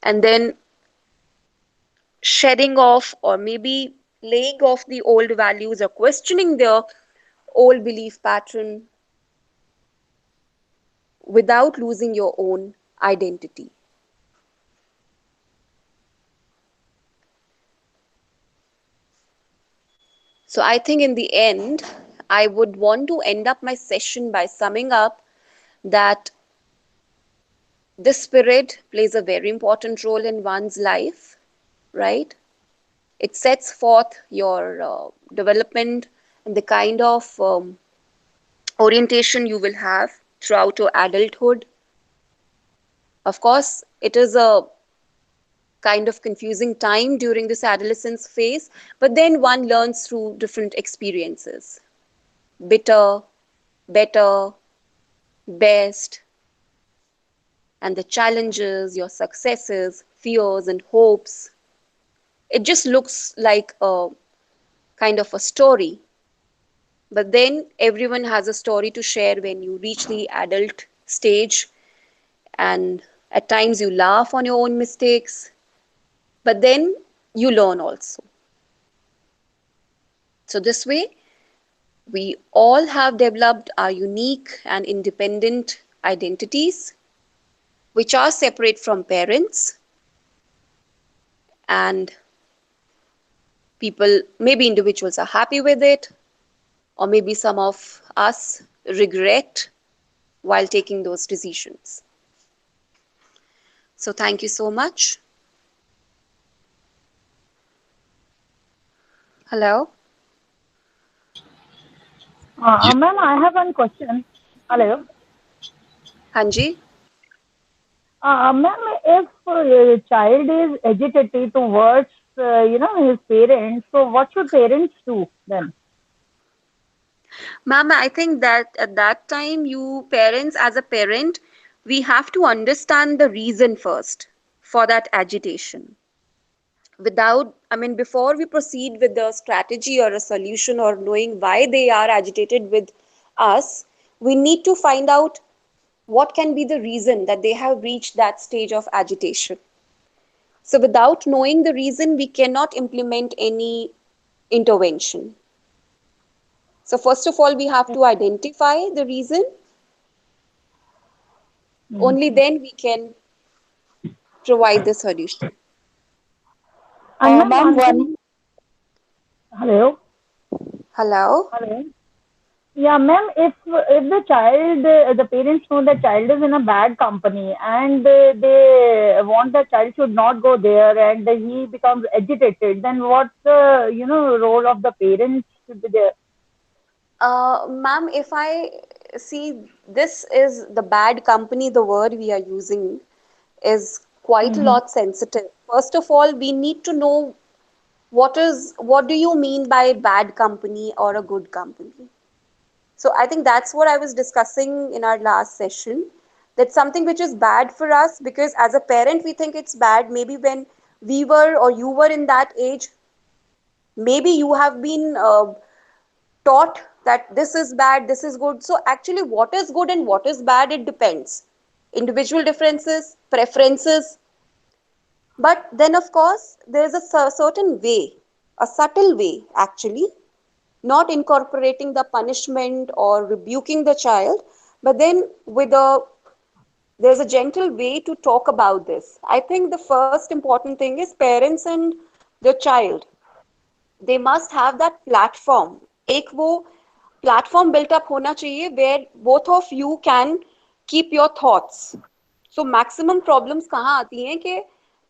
Speaker 2: and then shedding off or maybe laying off the old values or questioning their old belief pattern without losing your own identity. So I think in the end, I would want to end up my session by summing up that the spirit plays a very important role in one's life, right? It sets forth your development and the kind of orientation you will have throughout your adulthood. Of course, it is a kind of confusing time during this adolescence phase, but then one learns through different experiences: bitter, better, best, and the challenges, your successes, fears, and hopes. It just looks like a kind of a story. But then everyone has a story to share when you reach the adult stage, and at times you laugh on your own mistakes, but then you learn also. So, this way, we all have developed our unique and independent identities, which are separate from parents, and people, maybe individuals, are happy with it, or maybe some of us regret while taking those decisions. So, thank you so much. Hello?
Speaker 3: Ma'am, I have one question. Hello.
Speaker 2: Hanji?
Speaker 3: Ma'am, if a child is agitated towards, his parents, so what should parents do then?
Speaker 2: Ma'am, I think that at that time, you parents, as a parent, we have to understand the reason first for that agitation. Before we proceed with the strategy or a solution or knowing why they are agitated with us, we need to find out what can be the reason that they have reached that stage of agitation. So, without knowing the reason, we cannot implement any intervention. So, first of all, we have to identify the reason. Only
Speaker 3: Mhm.
Speaker 2: then we can provide the solution.
Speaker 3: And ma'am,
Speaker 4: Ma'am,
Speaker 3: one
Speaker 4: one.
Speaker 3: thing. Hello.
Speaker 2: Hello?
Speaker 3: Hello. Yeah, ma'am. If the child, the parents know the child is in a bad company, and they want the child should not go there, and he becomes agitated, then what's the role of the parents should be there?
Speaker 2: Ma'am, if I see, this is the bad company, the word we are using is quite a
Speaker 3: Mm-hmm.
Speaker 2: lot sensitive. First of all, we need to know what do you mean by bad company or a good company? So I think that's what I was discussing in our last session. That something which is bad for us, because as a parent we think it's bad. Maybe when we were or you were in that age, maybe you have been taught that this is bad, this is good. So actually, what is good and what is bad, it depends. Individual differences, preferences. But then, of course, there's a certain way, a subtle way actually, not incorporating the punishment or rebuking the child, but then there's a gentle way to talk about this. I think the first important thing is parents and the child, they must have that platform. एक वो platform built up होना चाहिए where both of you can keep your thoughts. So maximum problems कहाँ आती हैं कि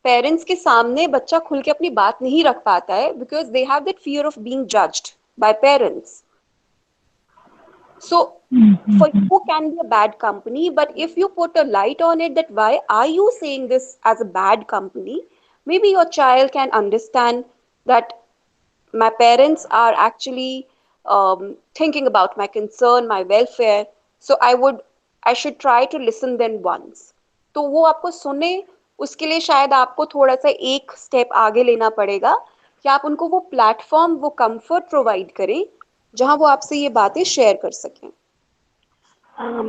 Speaker 2: parents के सामने बच्चा खुल के अपनी बात नहीं रख पाता है because they have that fear of being judged by parents. So for you can be a bad company, but if you put a light on it that why are you saying this as a bad company, maybe your child can understand that my parents are actually thinking about my concern, my welfare. So I should try to listen them once. तो वो आपको सुने, उसके लिए शायद आपको थोड़ा सा एक स्टेप आगे लेना पड़ेगा कि आप उनको वो प्लेटफॉर्म, वो कंफर्ट प्रोवाइड करें जहां वो आपसे ये बातें शेयर कर सकें.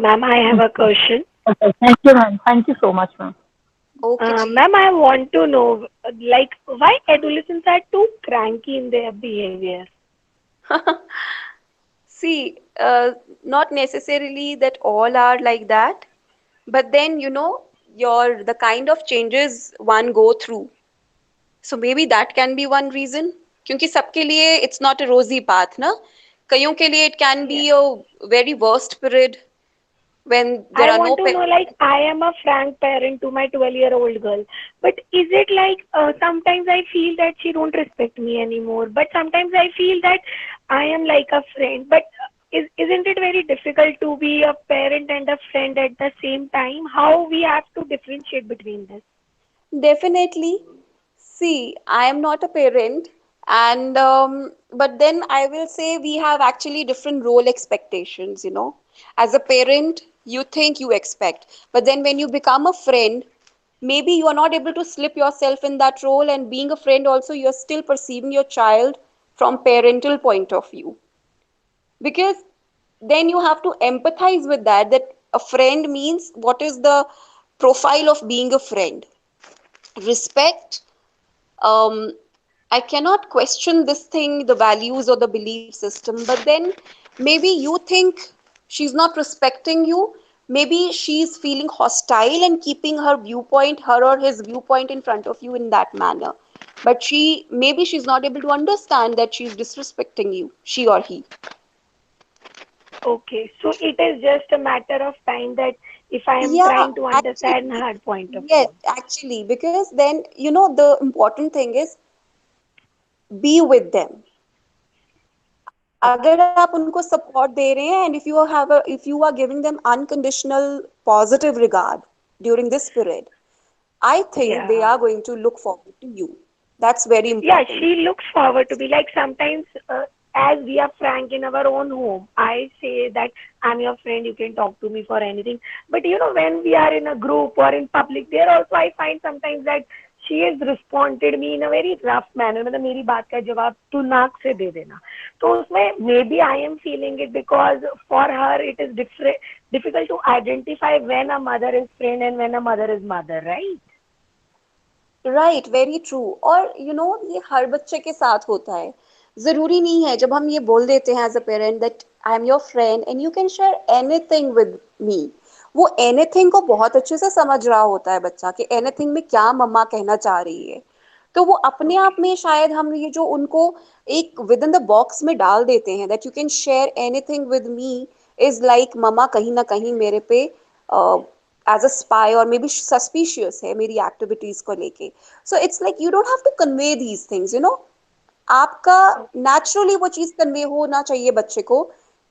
Speaker 4: Ma'am, I have a question.
Speaker 3: Okay, thank you, ma'am. Thank you so much, ma'am.
Speaker 2: Okay जी.
Speaker 4: Ma'am, I want to know, like, why adolescents are too cranky in their behavior?
Speaker 2: See, not necessarily that all are like that, but then your the kind of changes one go through. So maybe that can be one reason. क्योंकि सबके लिए it's not a rosy path, ना. कईयों के लिए it can be
Speaker 4: Yeah.
Speaker 2: a very worst period when there
Speaker 4: I
Speaker 2: are no
Speaker 4: want to know, like,
Speaker 2: parents.
Speaker 4: I am a frank parent to my 12-year-old girl, but is it like sometimes I feel that she don't respect me anymore, but sometimes I feel that I am like a friend, but isn't it very difficult to be a parent and a friend at the same time? How we have to differentiate between this?
Speaker 2: Definitely. See, I am not a parent, and but then I will say we have actually different role expectations, As a parent, you think you expect, but then when you become a friend, maybe you are not able to slip yourself in that role, and being a friend also, you're still perceiving your child from parental point of view. Because then you have to empathize with that a friend means what is the profile of being a friend. Respect. um, I cannot question this thing, the values or the belief system, but then maybe you think she's not respecting you. Maybe she's feeling hostile and keeping her viewpoint, her or his viewpoint in front of you in that manner. But maybe she's not able to understand that she's disrespecting you, she or he.
Speaker 4: Okay, so it is just a matter of time that if I am
Speaker 2: Yeah,
Speaker 4: trying to understand
Speaker 2: actually,
Speaker 4: her point of
Speaker 2: yes,
Speaker 4: view.
Speaker 2: actually, because then, the important thing is be with them. अगर आप उनको support दे रहे हैं, and if you are giving them unconditional positive regard during this period, I think they
Speaker 4: Yeah.
Speaker 2: are going to look forward to you. That's very
Speaker 4: Yeah,
Speaker 2: important.
Speaker 4: she looks forward to be like sometimes as we are frank in our own home, I say that I'm your friend, you can talk to me for anything. But when we are in a group or in public, there also I find sometimes that she has responded me in a very rough manner. मतलब मेरी बात का जवाब तू नाक से दे देना. तो उसमें maybe I am feeling it because for her it is difficult to identify when a mother is friend and when a mother is mother, right?
Speaker 2: Right, very true. और ये हर बच्चे के साथ होता है. जरूरी नहीं है जब हम ये बोल देते हैं as a parent that I am your friend and you can share anything with me. वो एनीथिंग को बहुत अच्छे से समझ रहा होता है बच्चा कि एनीथिंग में क्या मम्मा कहना चाह रही है. तो वो अपने आप
Speaker 4: Okay.
Speaker 2: में शायद हम ये जो उनको एक विद इन द बॉक्स में डाल देते हैं that you can share anything with me, is like मम्मा कहीं ना कहीं मेरे पे एज अ स्पाई और मे बी सस्पिशियस है मेरी एक्टिविटीज को लेके. So it's like you don't have to convey these things. आपका नेचुरली वो चीज कन्वे होना चाहिए बच्चे को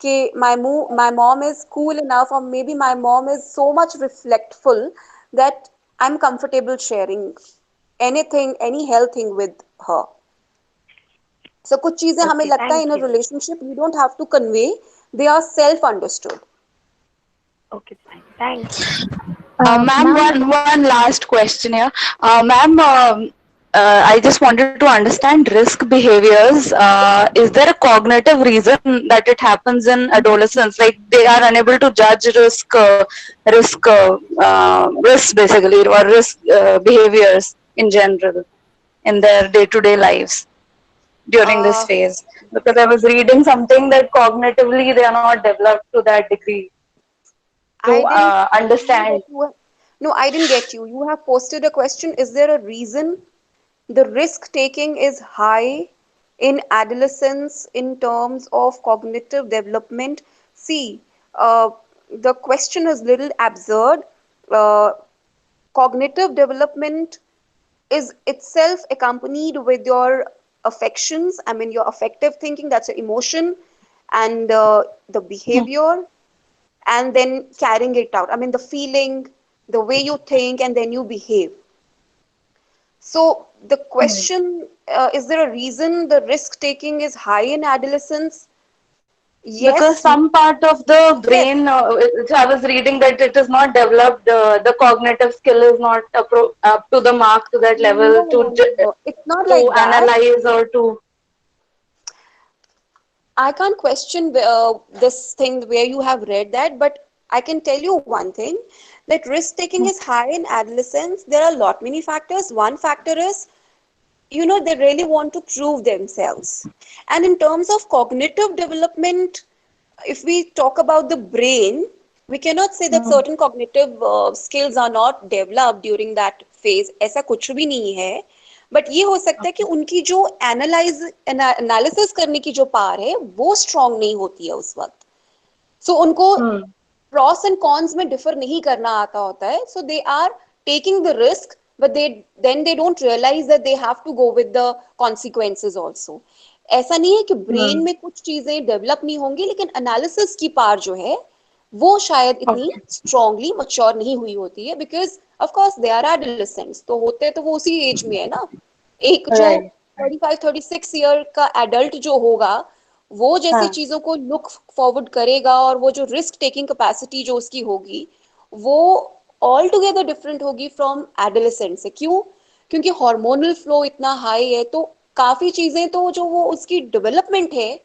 Speaker 2: कि my mom is cool enough और maybe my mom is so much reflectful that I am comfortable sharing anything, any health thing with her. So कुछ चीजें हमें
Speaker 4: Okay,
Speaker 2: लगता है
Speaker 4: thank
Speaker 2: in a
Speaker 4: you.
Speaker 2: relationship you don't have to convey, they are self understood.
Speaker 4: Okay, fine. Thank you.
Speaker 5: Ma'am,
Speaker 3: Ma'am,
Speaker 5: one last question here. Ma'am, I just wanted to understand risk behaviors. Is there a cognitive reason that it happens in adolescence? Like they are unable to judge risks basically, or risk behaviors in general in their day-to-day lives during this
Speaker 2: uh,
Speaker 5: phase? Because I was reading something that cognitively they are not developed to that degree to
Speaker 2: I didn't get you
Speaker 5: understand.
Speaker 2: that no, I didn't get you. You have posted a question, is there a reason the risk taking is high in adolescence in terms of cognitive development? See, the question is little absurd. uh, Cognitive development is itself accompanied with your affections. I mean, your affective thinking, that's your emotion, and the behavior, and then carrying it out. I mean, the feeling, the way you think, and then you behave. So, the question is there a reason the risk taking is high in adolescence?
Speaker 5: Because
Speaker 2: Yes,
Speaker 5: some part of the
Speaker 2: yes.
Speaker 5: brain, I was reading that it is not developed, the cognitive skill is not up to the mark to that level
Speaker 2: No, no, no, no. It's not
Speaker 5: to
Speaker 2: like that.
Speaker 5: analyze or to.
Speaker 2: I can't question this thing where you have read that, but I can tell you one thing that risk taking is high in adolescence. There are a lot many factors. One factor is, they really want to prove themselves. And in terms of cognitive development, if we talk about the brain, we cannot say that
Speaker 5: Hmm.
Speaker 2: certain cognitive skills are not developed during that phase. ऐसा कुछ भी नहीं है. But ये हो सकता है कि उनकी जो एनालिसिस करने की जो पावर है वो स्ट्रांग नहीं होती है उस वक्त. सो उनको
Speaker 5: Hmm.
Speaker 2: प्रॉस एंड कॉन्स में डिफर नहीं करना आता होता है. So they are taking the risk, but they don't realize that they have to go with the consequences also. ऐसा नहीं है कि ब्रेन
Speaker 5: Hmm.
Speaker 2: में कुछ चीजें डेवलप नहीं होंगी, लेकिन एनालिसिस की पार जो है वो शायद इतनी
Speaker 5: Okay.
Speaker 2: स्ट्रांगली मच्योर नहीं हुई होती है, because of course they are adolescents, तो होते तो वो उसी एज में है ना. एक जो
Speaker 5: Right.
Speaker 2: 35-36 ईयर का एडल्ट जो होगा वो जैसी
Speaker 5: हाँ.
Speaker 2: चीजों को लुक फॉरवर्ड करेगा और वो जो रिस्क टेकिंग कैपेसिटी जो उसकी होगी वो ऑल टुगेदर डिफरेंट होगी फ्रॉम एडोलेसेंट से. क्यों? क्योंकि हार्मोनल फ्लो इतना हाई है, तो काफी चीजें तो जो वो उसकी डेवलपमेंट है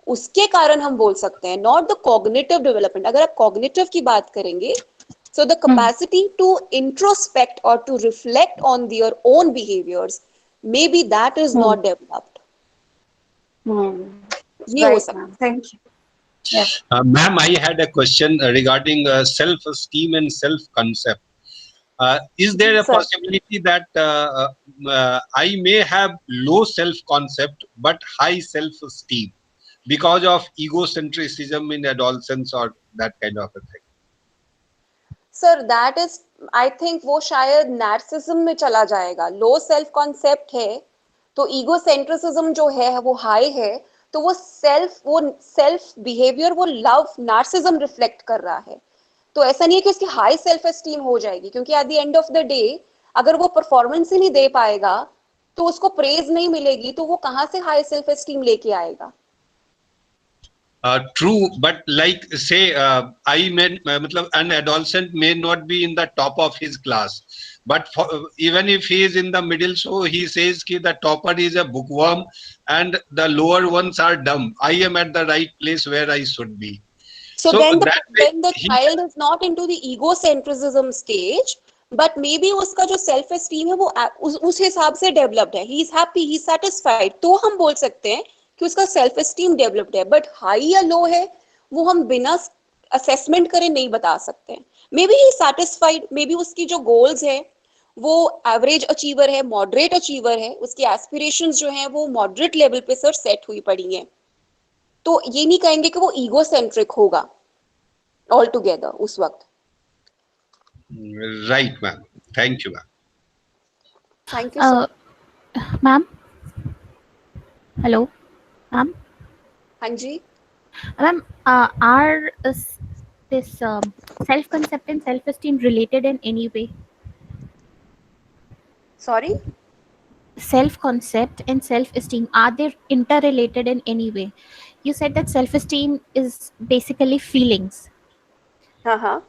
Speaker 2: उसके कारण हम बोल सकते हैं, नॉट द कॉग्निटिव डेवलपमेंट. अगर आप कॉग्निटिव की बात करेंगे, so the
Speaker 5: Hmm.
Speaker 2: capacity to introspect or to reflect on their own behaviors, maybe that is
Speaker 5: Hmm.
Speaker 2: not developed.
Speaker 5: Hmm.
Speaker 2: ये हो
Speaker 5: Right,
Speaker 2: सकता
Speaker 5: ma'am. Thank you. Yes.
Speaker 1: Ma'am, I had a question regarding self-esteem and self-concept. Is
Speaker 2: है.
Speaker 1: there a
Speaker 2: Sir,
Speaker 1: possibility that I may have low self-concept but high self-esteem because of egocentrism in adolescence or that kind of a thing?
Speaker 2: Sir that is, I think वो शायद narcissism में चला जाएगा. Low self concept है तो ईगोसेंट्रिसिज्म जो है वो हाई है, तो वो सेल्फ बिहेवियर वो लव नार्सिज्म रिफ्लेक्ट कर रहा है. तो ऐसा नहीं है कि उसकी हाई सेल्फ एस्टीम हो जाएगी, क्योंकि at the end of the day अगर वो परफॉर्मेंस ही नहीं दे पाएगा तो उसको प्रेज नहीं मिलेगी, तो वो कहाँ से हाई सेल्फ एस्टीम लेके आएगा.
Speaker 1: True, but like say, matlab, an adolescent may not be in the top of his class, but even if he is in the middle, so he says that the topper is a bookworm and the lower ones are dumb. I am at the right place where I should be.
Speaker 2: So
Speaker 1: So
Speaker 2: then the
Speaker 1: that way
Speaker 2: then the
Speaker 1: he,
Speaker 2: child is not into the egocentrism stage, but maybe उसका जो self esteem है वो उस हिसाब से developed है. He is happy, he is satisfied. तो हम बोल सकते हैं कि उसका self esteem developed है. But high या low है वो हम बिना assessment करे नहीं बता सकते हैं. Maybe he is satisfied, maybe उसकी जो goals है वो एवरेज अचीवर है, मॉडरेट अचीवर है, उसकी एस्पिरेशंस जो हैं वो मॉडरेट लेवल पे सर सेट हुई पड़ी हैं. तो ये नहीं कहेंगे कि वो ईगोसेंट्रिक होगा ऑल टुगेदर उस वक्त.
Speaker 1: right, ma'am. Thank you, ma'am.
Speaker 2: Thank you sir.
Speaker 6: Ma'am, hello, ma'am.
Speaker 2: हाँ जी.
Speaker 6: Ma'am, are this self-concept and self-esteem related in any way?
Speaker 2: Sorry.
Speaker 6: Self-concept and self-esteem, are they interrelated in any way? You said that self-esteem is basically feelings,
Speaker 2: हाँ हाँ.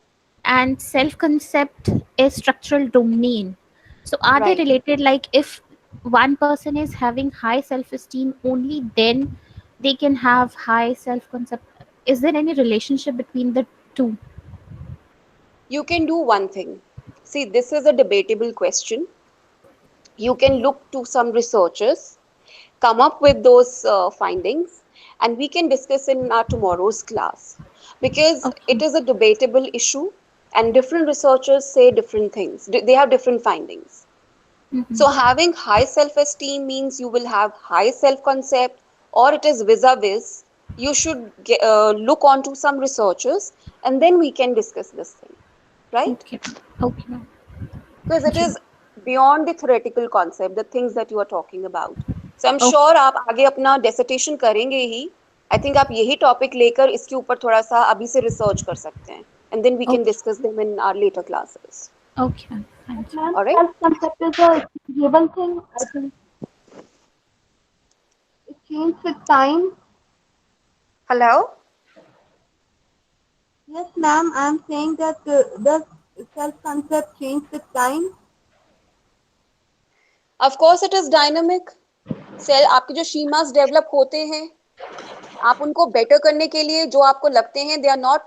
Speaker 6: and self-concept is structural domain. So, are they
Speaker 2: Right.
Speaker 6: related? Like, if one person is having high self-esteem, only then they can have high self-concept. Is there any relationship between the two?
Speaker 2: You can do one thing. See, this is a debatable question. You can look to some researchers, come up with those findings, and we can discuss in our tomorrow's class, because
Speaker 6: Okay.
Speaker 2: it is a debatable issue and different researchers say different things. They have different findings.
Speaker 6: Mhm.
Speaker 2: So having high self-esteem means you will have high self-concept, or it is vis-a-vis. You should look onto some researchers, and then we can discuss this thing, right?
Speaker 6: Okay. Okay. Ma'am.
Speaker 2: Because it
Speaker 6: Thank you.
Speaker 2: is beyond the theoretical concept, the things that you are talking about. So I'm
Speaker 6: Okay.
Speaker 2: sure आप आगे अपना dissertation करेंगे ही. I think आप यही topic लेकर इसके ऊपर थोड़ा सा अभी से research कर सकते हैं, and then we can
Speaker 6: Okay.
Speaker 2: discuss them in our later classes.
Speaker 6: Okay. Ma'am. Thank you.
Speaker 3: Ma'am,
Speaker 2: All right?
Speaker 3: self-concept is a given thing. I think it changes with time.
Speaker 2: Hello?
Speaker 7: Yes, ma'am. I'm saying that does self-concept change with time?
Speaker 2: Of course it is dynamic. सेल आपके जो शीमास develop होते हैं, आप उनको better करने के लिए जो आपको लगते हैं they are not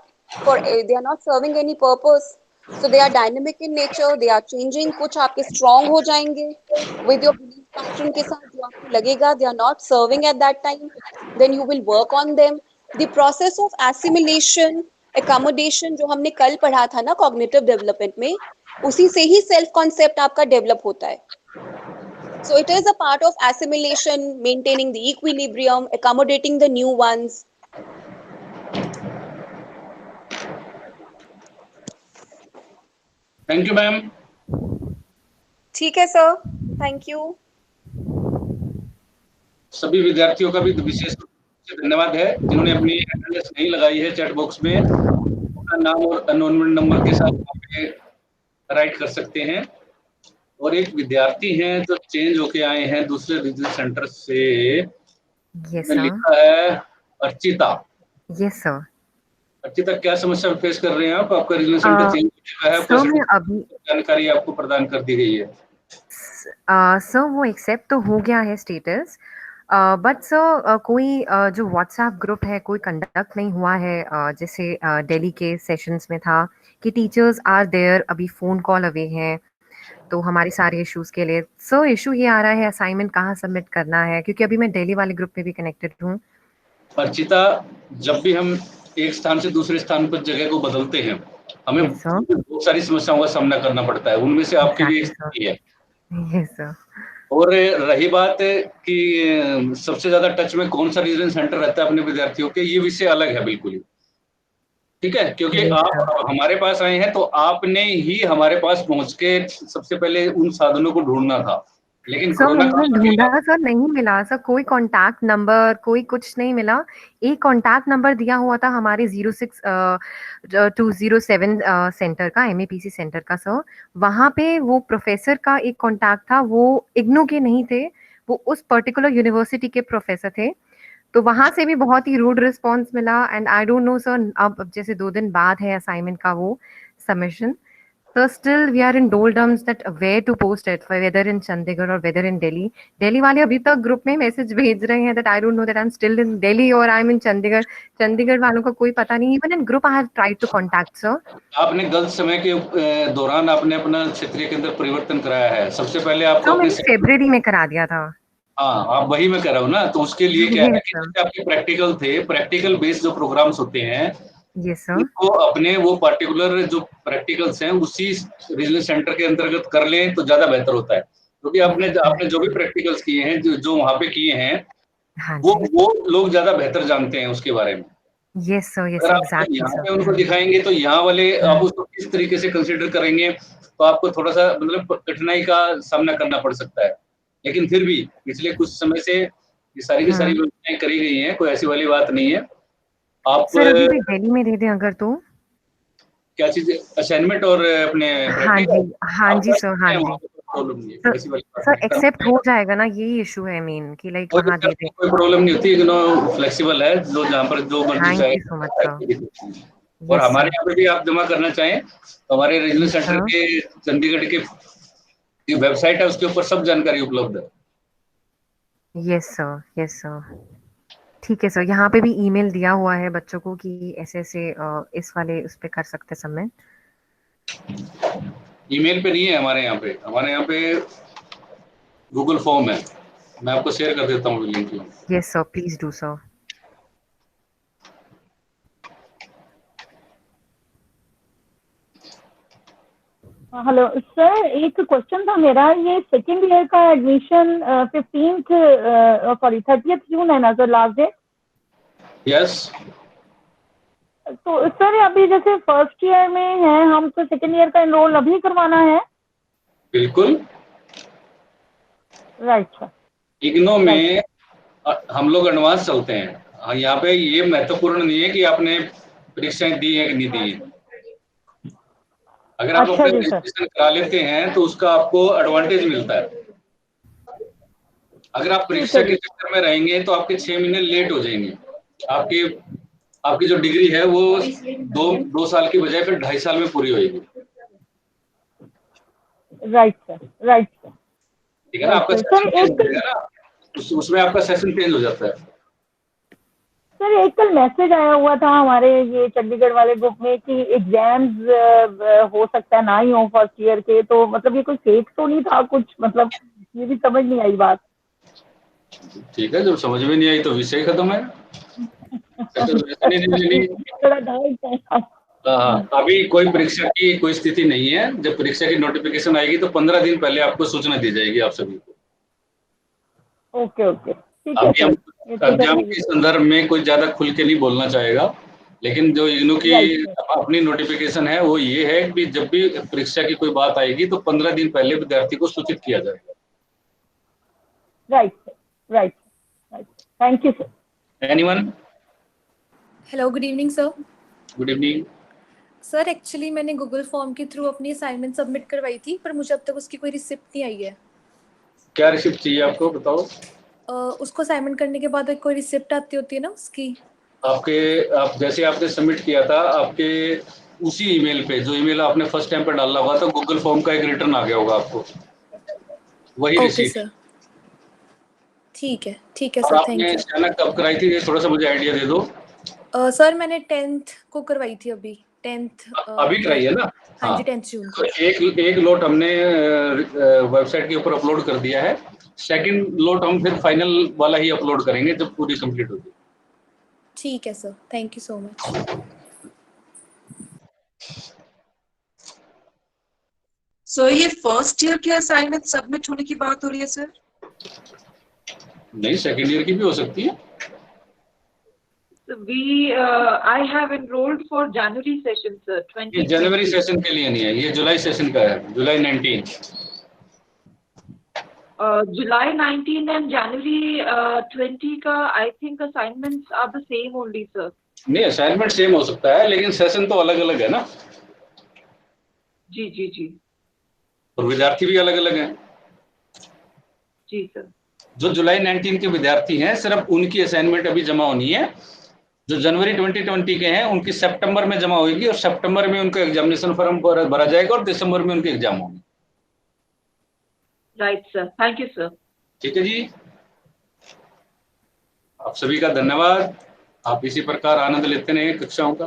Speaker 2: serving any purpose, so they are dynamic in nature, they are changing. कुछ आपके स्ट्रांग हो जाएंगे विद योर बिलीफ पैटर्न के साथ, जो आपको लगेगा they are not serving at that time, then you will work on them. The process of assimilation, accommodation, जो हमने कल पढ़ा था ना कॉग्निटिव डेवलपमेंट में, उसी से ही सेल्फ कॉन्सेप्ट आपका डेवलप होता है। So it is a part of assimilation, maintaining the equilibrium, accommodating the new ones.
Speaker 8: Thank you ma'am.
Speaker 2: ठीक है सर, थैंक यू।
Speaker 8: सभी विद्यार्थियों का भी विशेष रूप से धन्यवाद है जिन्होंने अपनी अटेंडेंस नहीं लगाई है। चैट बॉक्स में अपना नाम और अननोन नंबर के साथ राइट कर सकते हैं। और एक विद्यार्थी हैं जो चेंज होके आए हैं दूसरे रीजनल सेंटर से।
Speaker 9: यस
Speaker 8: मैं
Speaker 9: सर।
Speaker 8: लिखा है अर्चिता।
Speaker 9: Yes sir.
Speaker 8: अर्चिता, क्या समस्या फेस कर रहे हैं आप? आपका रीजनल सेंटर चेंज हो चुका है,
Speaker 9: सर मैं अभी
Speaker 8: जानकारी आपको प्रदान कर दी गई है।
Speaker 9: सर वो एक्सेप्ट तो हो गया है स्टेटस, बट सर कोई जो व्हाट्सएप ग्रुप है कोई कंडक्ट नहीं हुआ है, जैसे दिल्ली के सेशंस में था कि टीचर्स आर देयर, अभी फोन कॉल अवे हैं तो हमारे सारे इश्यूज के लिए। सर इशू ये आ रहा है असाइनमेंट कहाँ सबमिट करना है, क्योंकि अभी मैं दिल्ली वाले ग्रुप में भी कनेक्टेड हूँ।
Speaker 8: अर्चिता, जब भी हम एक स्थान से दूसरे स्थान पर जगह को बदलते हैं हमें बहुत सारी समस्याओं का सामना करना पड़ता है, उनमें से आपकी भी एक स्थिति है।
Speaker 9: Yes sir.
Speaker 8: और रही बात कि सबसे ज्यादा टच में कौन सा रीजन सेंटर रहता है अपने विद्यार्थियों के, ये विषय अलग है बिल्कुल ही, ठीक है, क्योंकि आप हमारे पास आए हैं तो आपने ही हमारे पास पहुंच के सबसे पहले उन साधनों को ढूंढना था, लेकिन
Speaker 9: सर
Speaker 8: कोरोना
Speaker 9: मैंने ढूंढा सर, नहीं मिला सर, कोई कांटेक्ट नंबर कोई कुछ नहीं मिला। एक कांटेक्ट नंबर दिया हुआ था हमारे 06207 सेंटर का, MAPC सेंटर का सर। वहां पे वो प्रोफेसर का एक कांटेक्ट था, वो इग्नू के नहीं थे, वो उस पर्टिकुलर यूनिवर्सिटी के प्रोफेसर थे। तो वहां से भी बहुत ही रूड रिस्पॉन्स मिला। And I don't know sir, अब जैसे 2 दिन बाद है असाइनमेंट का वो submission, so still we are in doldrums that where to post it, whether in Chandigarh or whether in Delhi. Delhi वाले अभी तक ग्रुप में मैसेज भेज रहे हैं that I don't know that I'm still in Delhi or I'm in Chandigarh. Chandigarh वालों का कोई पता नहीं। even in group I have tried to contact sir.
Speaker 8: आपने गलत समय के दौरान आपने अपना क्षेत्रीय केंद्र परिवर्तन कराया है। सबसे पहले आपको
Speaker 9: तो मैंने फरवरी में करा दिया था।
Speaker 8: हाँ, आप वही मैं कर रहा हूँ ना, तो उसके लिए क्या है कि जैसे आपके प्रैक्टिकल थे, प्रैक्टिकल बेस्ड जो प्रोग्राम्स होते हैं,
Speaker 9: यस सर,
Speaker 8: उनको अपने वो पर्टिकुलर जो प्रैक्टिकल्स हैं उसी रीजनल सेंटर के अंतर्गत कर लें तो ज्यादा बेहतर होता है, क्योंकि आपने जो भी प्रैक्टिकल्स किए हैं, जो वहाँ पे किए हैं, वो लोग ज्यादा बेहतर जानते हैं उसके बारे में।
Speaker 9: Yes sir, yes exactly.
Speaker 8: यहाँ पे उनको दिखाएंगे तो यहाँ वाले आप उसको किस तरीके से कंसिडर करेंगे, तो आपको थोड़ा सा मतलब कठिनाई का सामना करना पड़ सकता है। लेकिन फिर भी पिछले कुछ समय से ये सारी की सारी योजनाएं करी गई हैं, कोई ऐसी वाली बात नहीं है। आप
Speaker 9: सर अभी भी दिल्ली में दे दें अगर तो
Speaker 8: क्या चीज, असाइनमेंट और अपने
Speaker 9: हाँ जी सर, हाँ जी सर, एक्सेप्ट हो जाएगा ना, यही इशू है मेन कि लाइक वहाँ दे दें।
Speaker 8: कोई प्रॉब्लम नहीं होती, फ्लेक्सिबल है, जो जहाँ पर जो मर्जी चाहे। और हमारे यहाँ पे भी आप जमा करना चाहें तो हमारे रीजनल सेंटर के चंडीगढ़ के वेबसाइट है, उसके ऊपर सब जानकारी उपलब्ध है।
Speaker 9: यस सर, यस सर, ठीक है सर। यहाँ पे भी ईमेल दिया हुआ है बच्चों को कि ऐसे ऐसे इस वाले उस पे कर सकते सबमिट।
Speaker 8: ईमेल पे नहीं है हमारे यहाँ पे गूगल फॉर्म है, मैं आपको शेयर कर देता हूँ link.
Speaker 9: Yes sir, please do sir.
Speaker 3: Hello sir, एक क्वेश्चन था मेरा, ये सेकेंड ईयर का एडमिशन 30th जून है ना सर लास्ट डेट?
Speaker 8: यस।
Speaker 3: तो सर अभी जैसे फर्स्ट ईयर में है हम, तो सेकेंड ईयर का एनरोल अभी करवाना है?
Speaker 8: बिल्कुल
Speaker 3: राइट सर।
Speaker 8: इग्नो में हम लोग एडवांस चलते हैं। यहाँ पे ये महत्वपूर्ण नहीं है कि आपने परीक्षाएं दी है कि नहीं दी है। अगर आप अपने रजिस्ट्रेशन करा लेते हैं तो उसका आपको एडवांटेज मिलता है। अगर आप परीक्षा के चक्कर में रहेंगे तो आपके 6 महीने लेट हो जाएंगे, आपके आपकी जो डिग्री है वो 2 साल की बजाय फिर 2.5 साल में पूरी होगी।
Speaker 3: Right sir, right sir.
Speaker 8: ठीक है ना, आपका सेशन चेंज हो जाएगा ना, उसमें आपका सेशन चेंज हो जाता है।
Speaker 3: सर एक कल मैसेज आया हुआ था हमारे ये चंडीगढ़ वाले ग्रुप में कि एग्जाम्स हो सकता है ना ही हो फर्स्ट ईयर के, तो मतलब ये कोई फेक तो नहीं था कुछ, मतलब ये भी समझ नहीं आई बात।
Speaker 8: ठीक है, जब समझ में नहीं आई तो विषय खत्म है।
Speaker 3: थोड़ा डाउट है।
Speaker 8: हाँ, अभी कोई परीक्षा की कोई स्थिति नहीं है। जब परीक्षा की नोटिफिकेशन आएगी तो 15 दिन पहले आपको सूचना दी जाएगी आप सभी को।
Speaker 3: ओके ओके, ठीक है
Speaker 8: अभी हम
Speaker 3: सर।
Speaker 8: एग्जाम के संदर्भ में कोई ज्यादा खुल के नहीं बोलना चाहेगा, लेकिन जो इग्नू की अपनी नोटिफिकेशन है वो ये है कि जब भी परीक्षा की कोई बात आएगी तो 15 दिन पहले विद्यार्थी को सूचित किया जाएगा।
Speaker 3: Right right right, thank you sir.
Speaker 8: Anyone?
Speaker 10: Hello, good evening sir.
Speaker 8: Good evening
Speaker 10: sir actually मैंने गूगल फॉर्म के थ्रू अपनी असाइनमेंट सबमिट करवाई थी, पर मुझे अब तक उसकी कोई रिसिप्ट नहीं आई है।
Speaker 8: क्या रिसिप्ट चाहिए आपको, बताओ।
Speaker 10: उसको असाइनमेंट करने के बाद कोई रिसिप्ट आती होती है ना उसकी?
Speaker 8: आप जैसे आपने सबमिट किया था, आपके उसी ईमेल पे, जो ईमेल आपने फर्स्ट टाइम पे डाला हुआ था, गूगल फॉर्म का एक रिटर्न आ गया होगा आपको, वही
Speaker 10: ओके
Speaker 8: रिसीट।
Speaker 10: सर, ठीक है
Speaker 8: और
Speaker 10: सर,
Speaker 8: आपने
Speaker 10: थैंक यू।
Speaker 8: स्कैनर कब कराई थी, ये थोड़ा सा मुझे आइडिया दे दो।
Speaker 10: सर मैंने 10th को करवाई थी, अभी 10th।
Speaker 8: अभी कराई है ना?
Speaker 10: हाँ जी, 10th जून
Speaker 8: तो
Speaker 10: को।
Speaker 8: एक लोट हमने वेबसाइट के ऊपर अपलोड कर दिया है। सेकंड लोट हम फिर फाइनल वाला ही अपलोड करेंगे जब पूरी कंप्लीट होगी।
Speaker 10: ठीक है sir, thank you so much.
Speaker 11: Sir ये फर्स्ट ईयर के असाइनमेंट सबमिट होने की बात हो रही है सर?
Speaker 8: नहीं, सेकंड ईयर की भी हो सकती है।
Speaker 12: I have enrolled for January session, sir.
Speaker 8: ये जनवरी सेशन के लिए नहीं है, ये जुलाई सेशन का है, जुलाई 19।
Speaker 12: July 19 and January 20 का I think assignments are the same only, sir.
Speaker 8: नहीं, असाइनमेंट सेम हो सकता है लेकिन सेशन तो अलग अलग है ना।
Speaker 12: जी जी जी
Speaker 8: और विद्यार्थी भी अलग अलग हैं।
Speaker 12: जी सर।
Speaker 8: जो जुलाई 19 के विद्यार्थी हैं सिर्फ उनकी असाइनमेंट अभी जमा होनी है। जो जनवरी 2020 के हैं उनकी सितंबर में जमा होगी और सितंबर में उनका एग्जामिनेशन फॉर्म भरा जाएगा और दिसंबर में उनके एग्जाम होंगे।
Speaker 12: Right sir, thank you sir.
Speaker 8: ठीक है जी, आप सभी का धन्यवाद। आप इसी प्रकार आनंद लेते रहे कक्षाओं का।